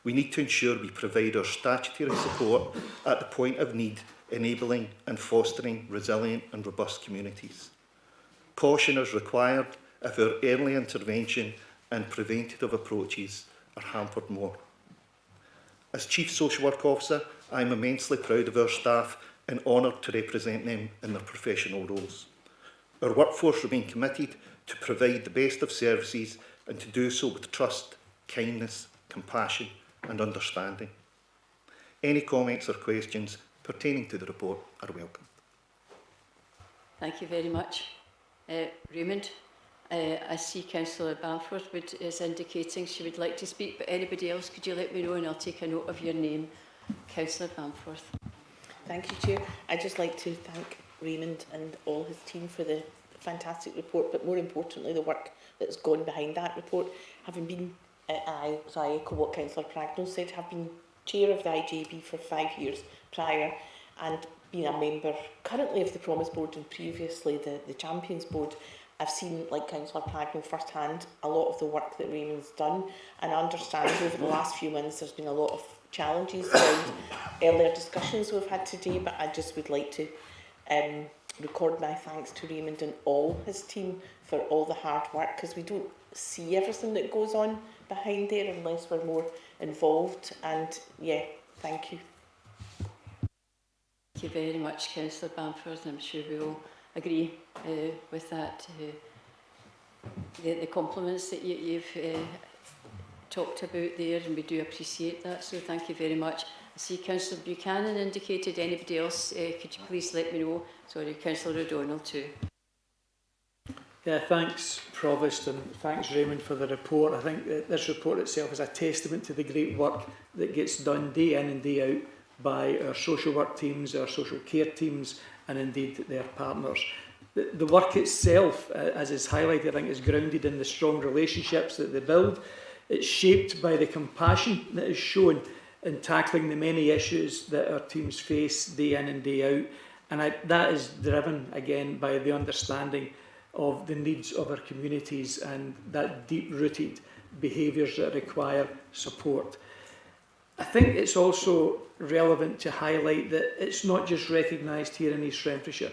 We need to ensure we provide our statutory support at the point of need, enabling and fostering resilient and robust communities. Caution is required if our early intervention and preventative approaches are hampered more. As Chief Social Work Officer, I am immensely proud of our staff and honoured to represent them in their professional roles. Our workforce remain committed to provide the best of services and to do so with trust, kindness, compassion and understanding. Any comments or questions pertaining to the report are welcome. Thank you very much. Raymond, I see Councillor Bamforth is indicating she would like to speak, but anybody else, could you let me know and I'll take a note of your name. Councillor Bamforth. Thank you, Chair. I'd just like to thank Raymond and all his team for the fantastic report, but more importantly the work that's gone behind that report. Having been, I echo what Councillor Pragnell said, have been chair of the IJB for 5 years prior and been a member currently of the Promise Board and previously the Champions Board. I've seen, like Councillor Pragnell, firsthand a lot of the work that Raymond's done, and I understand over the last few months there's been a lot of challenges around earlier discussions we've had today, but I just would like to record my thanks to Raymond and all his team for all the hard work, because we don't see everything that goes on behind there unless we're more involved. And yeah, thank you. Thank you very much, Councillor Bamford. I'm sure we all agree with that. The compliments that you've talked about there, and we do appreciate that, so thank you very much. I see Councillor Buchanan indicated. Anybody else, could you please let me know? Sorry, Councillor O'Donnell too. Yeah, thanks Provost, and thanks Raymond for the report. I think that this report itself is a testament to the great work that gets done day in and day out by our social work teams, our social care teams, and indeed their partners. The work itself, as is highlighted, I think is grounded in the strong relationships that they build. It's shaped by the compassion that is shown in tackling the many issues that our teams face day in and day out. And that is driven, again, by the understanding of the needs of our communities and that deep-rooted behaviours that require support. I think it's also relevant to highlight that it's not just recognised here in East Renfrewshire.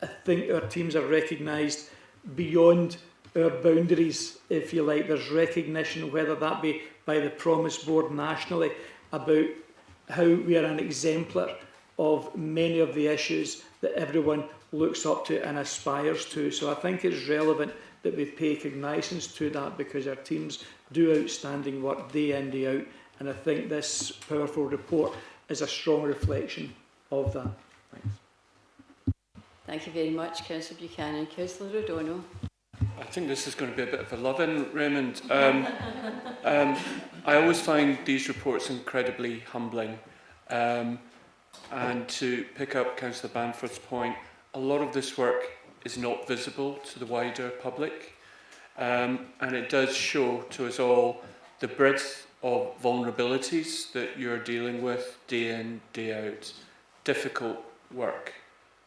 I think our teams are recognised beyond our boundaries, if you like. There's recognition, whether that be by the Promise Board nationally, about how we are an exemplar of many of the issues that everyone looks up to and aspires to. So I think it's relevant that we pay cognizance to that, because our teams do outstanding work day in, day out. And I think this powerful report is a strong reflection of that. Thanks. Thank you very much, Councillor Buchanan. Councillor O'Donnell. I think this is going to be a bit of a love-in, Raymond. I always find these reports incredibly humbling. And to pick up Councillor Bamford's point, a lot of this work is not visible to the wider public. And it does show to us all the breadth of vulnerabilities that you're dealing with day in, day out. Difficult work.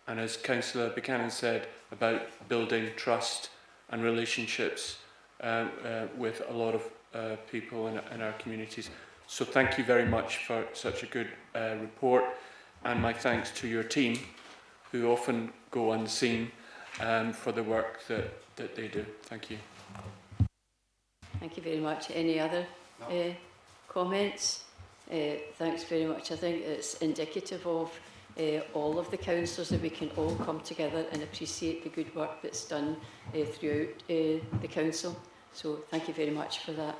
And as Councillor Buchanan said, about building trust and relationships with a lot of people in our communities. So thank you very much for such a good report, and my thanks to your team, who often go unseen for the work that they do. Thank you. Thank you very much. Any other comments? Thanks very much. I think it's indicative of all of the councillors that we can all come together and appreciate the good work that's done throughout the council. So thank you very much for that.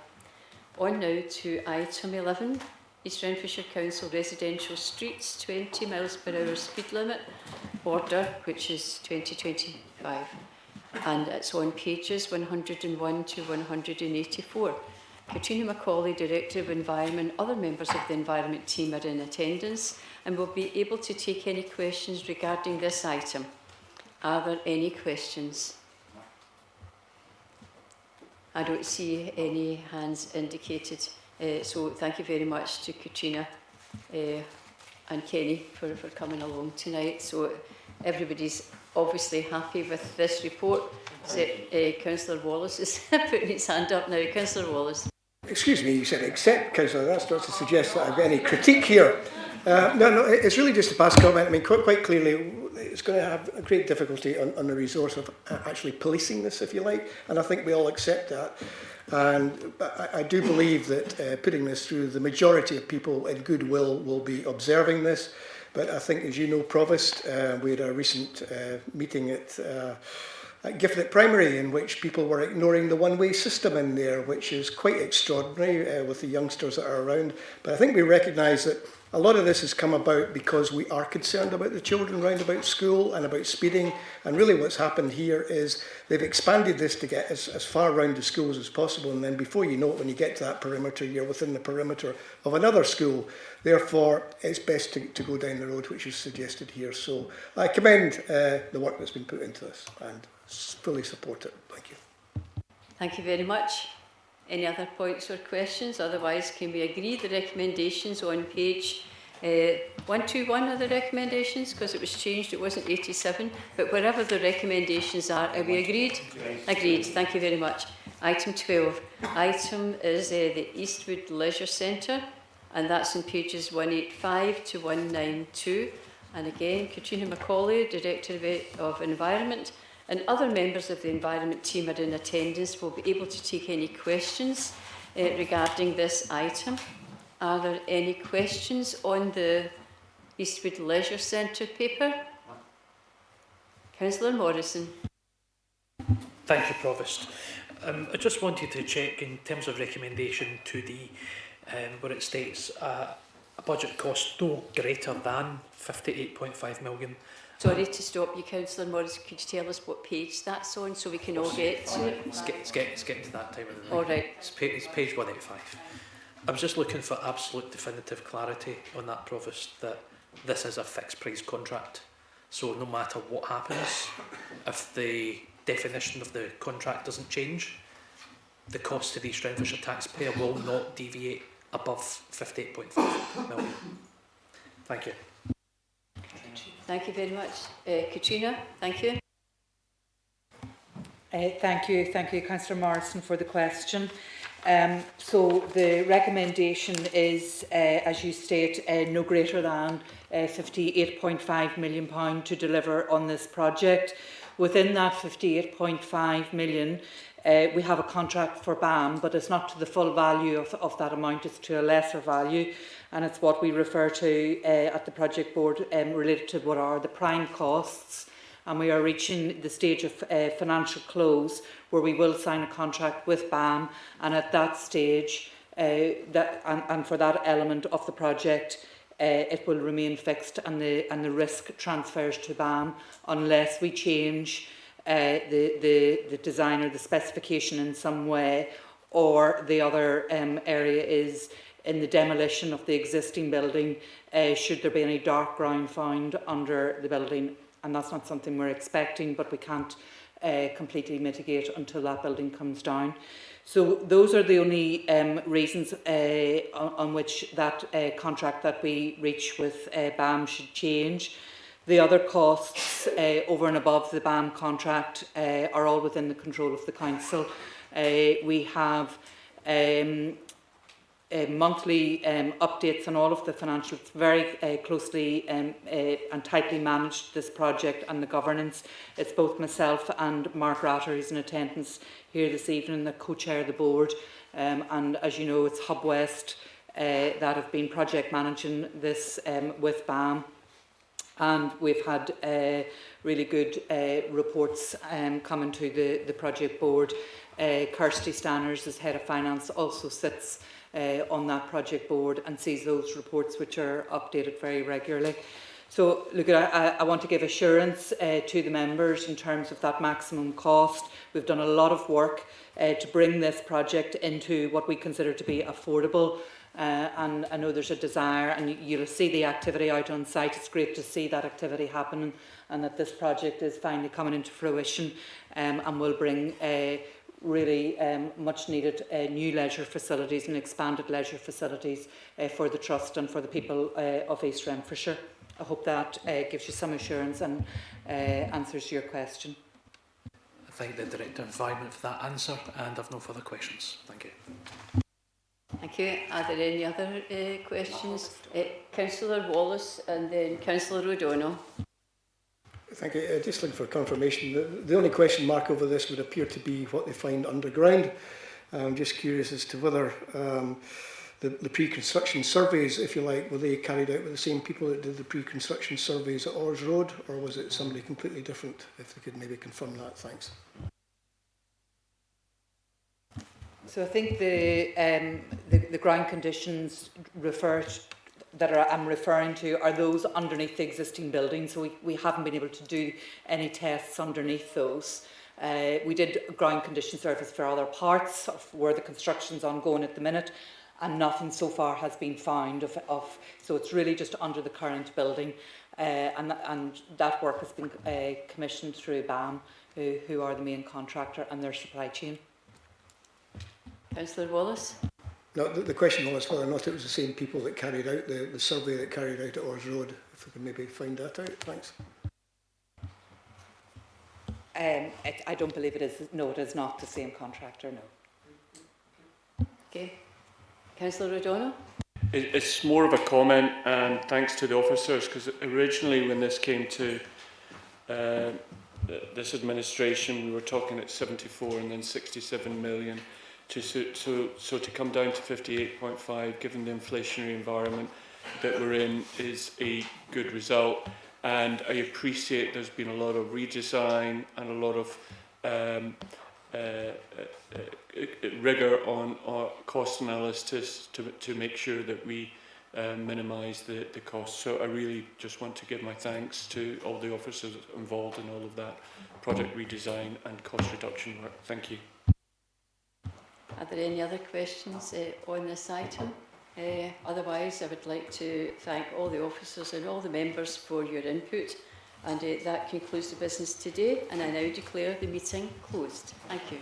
On now to item 11, East Renfrewshire Council Residential Streets 20 miles per hour speed limit order, which is 2025. And it's on pages 101 to 184. Katrina Macaulay, Director of Environment, other members of the Environment team are in attendance and will be able to take any questions regarding this item. Are there any questions? I don't see any hands indicated, so thank you very much to Katrina and Kenny for coming along tonight. So everybody's obviously happy with this report. Councillor Wallace is putting his hand up now. Councillor Wallace. Excuse me, you said accept, Councillor. That's not to suggest that I have any critique here. No, it's really just a past comment. I mean, quite clearly, it's going to have a great difficulty on the resource of actually policing this, if you like, and I think we all accept that. And I do believe that putting this through, the majority of people in goodwill will be observing this. But I think, as you know, Provost, we had a recent meeting at Gifford Primary in which people were ignoring the one-way system in there, which is quite extraordinary with the youngsters that are around. But I think we recognise that a lot of this has come about because we are concerned about the children round about school and about speeding. And really what's happened here is they've expanded this to get as far round the schools as possible. And then before you know it, when you get to that perimeter, you're within the perimeter of another school. Therefore, it's best to go down the road, which is suggested here. So I commend the work that's been put into this and fully support it. Thank you. Thank you very much. Any other points or questions? Otherwise, can we agree the recommendations on page 121 are the recommendations? Because it was changed, it wasn't 87. But wherever the recommendations are we agreed? Agreed. Thank you very much. Item 12. Item is the Eastwood Leisure Centre, and that's on pages 185 to 192. And again, Katrina Macaulay, Director of Environment, and other members of the Environment team are in attendance, will be able to take any questions regarding this item. Are there any questions on the Eastwood Leisure Centre paper? Councillor Morrison. Thank you, Provost. I just wanted to check in terms of recommendation to the where it states a budget cost no greater than 58.5 million. Sorry to stop you, Councillor Morris. Could you tell us what page that's on so we can all get to it? It's getting to that time of the night. All right. It's page 185. I was just looking for absolute definitive clarity on that, Provost, that this is a fixed price contract. So no matter what happens, if the definition of the contract doesn't change, the cost to the East Renfrewshire taxpayer will not deviate above 58.5 million. Thank you. Thank you very much. Katrina, thank you. Thank you, Councillor Morrison, for the question. So the recommendation is, as you state, no greater than £58.5 million to deliver on this project. Within that £58.5 million, we have a contract for BAM, but it's not to the full value of that amount, it's to a lesser value. And it's what we refer to at the project board related to what are the prime costs. And we are reaching the stage of financial close where we will sign a contract with BAM, and at that stage, and for that element of the project, it will remain fixed, and the risk transfers to BAM unless we change the design or the specification in some way, or the other area is in the demolition of the existing building, should there be any dark ground found under the building. And that's not something we're expecting, but we can't completely mitigate until that building comes down. So those are the only reasons on which that contract that we reach with BAM should change. The other costs over and above the BAM contract are all within the control of the council. We have monthly updates on all of the financials, very closely and tightly managed, this project and the governance. It's both myself and Mark Ratter, who's in attendance here this evening, the co-chair of the board. And as you know, it's Hub West that have been project managing this with BAM. And we've had really good reports coming to the project board. Kirsty Stanners, as Head of Finance, also sits on that project board and sees those reports, which are updated very regularly. So look, I want to give assurance to the members in terms of that maximum cost. We've done a lot of work to bring this project into what we consider to be affordable. And I know there's a desire, and you'll see the activity out on site. It's great to see that activity happening, and that this project is finally coming into fruition, and will bring really much needed new leisure facilities and expanded leisure facilities for the Trust and for the people of East Renfrewshire. I hope that gives you some assurance and answers your question. I thank the Director of Environment for that answer, and I've no further questions. Thank you. Thank you. Are there any other questions? Councillor Wallace and then Councillor O'Donnell. Thank you. Just looking for confirmation. The only question mark over this would appear to be what they find underground. I'm just curious as to whether the pre-construction surveys, if you like, were they carried out with the same people that did the pre-construction surveys at Orrs Road, or was it somebody completely different? If they could maybe confirm that, thanks. So I think the ground conditions I'm referring to are those underneath the existing building. So we haven't been able to do any tests underneath those. We did a ground condition surveys for other parts of where the construction's ongoing at the minute, and nothing so far has been found so it's really just under the current building, and that work has been commissioned through BAM, who are the main contractor, and their supply chain. Councillor Wallace. No, the question was whether or not it was the same people that carried out the survey that carried out at Orrs Road. If we could maybe find that out, thanks. I don't believe it is. No, it is not the same contractor, no. Okay. Councillor O'Donnell. It's more of a comment, and thanks to the officers, because originally when this came to this administration, we were talking at 74 and then 67 million. So to come down to 58.5, given the inflationary environment that we're in, is a good result. And I appreciate there's been a lot of redesign and a lot of rigour on cost analysis to make sure that we minimise the costs. So I really just want to give my thanks to all the officers involved in all of that project redesign and cost reduction work. Thank you. Are there any other questions on this item? Otherwise, I would like to thank all the officers and all the members for your input. And that concludes the business today, and I now declare the meeting closed. Thank you.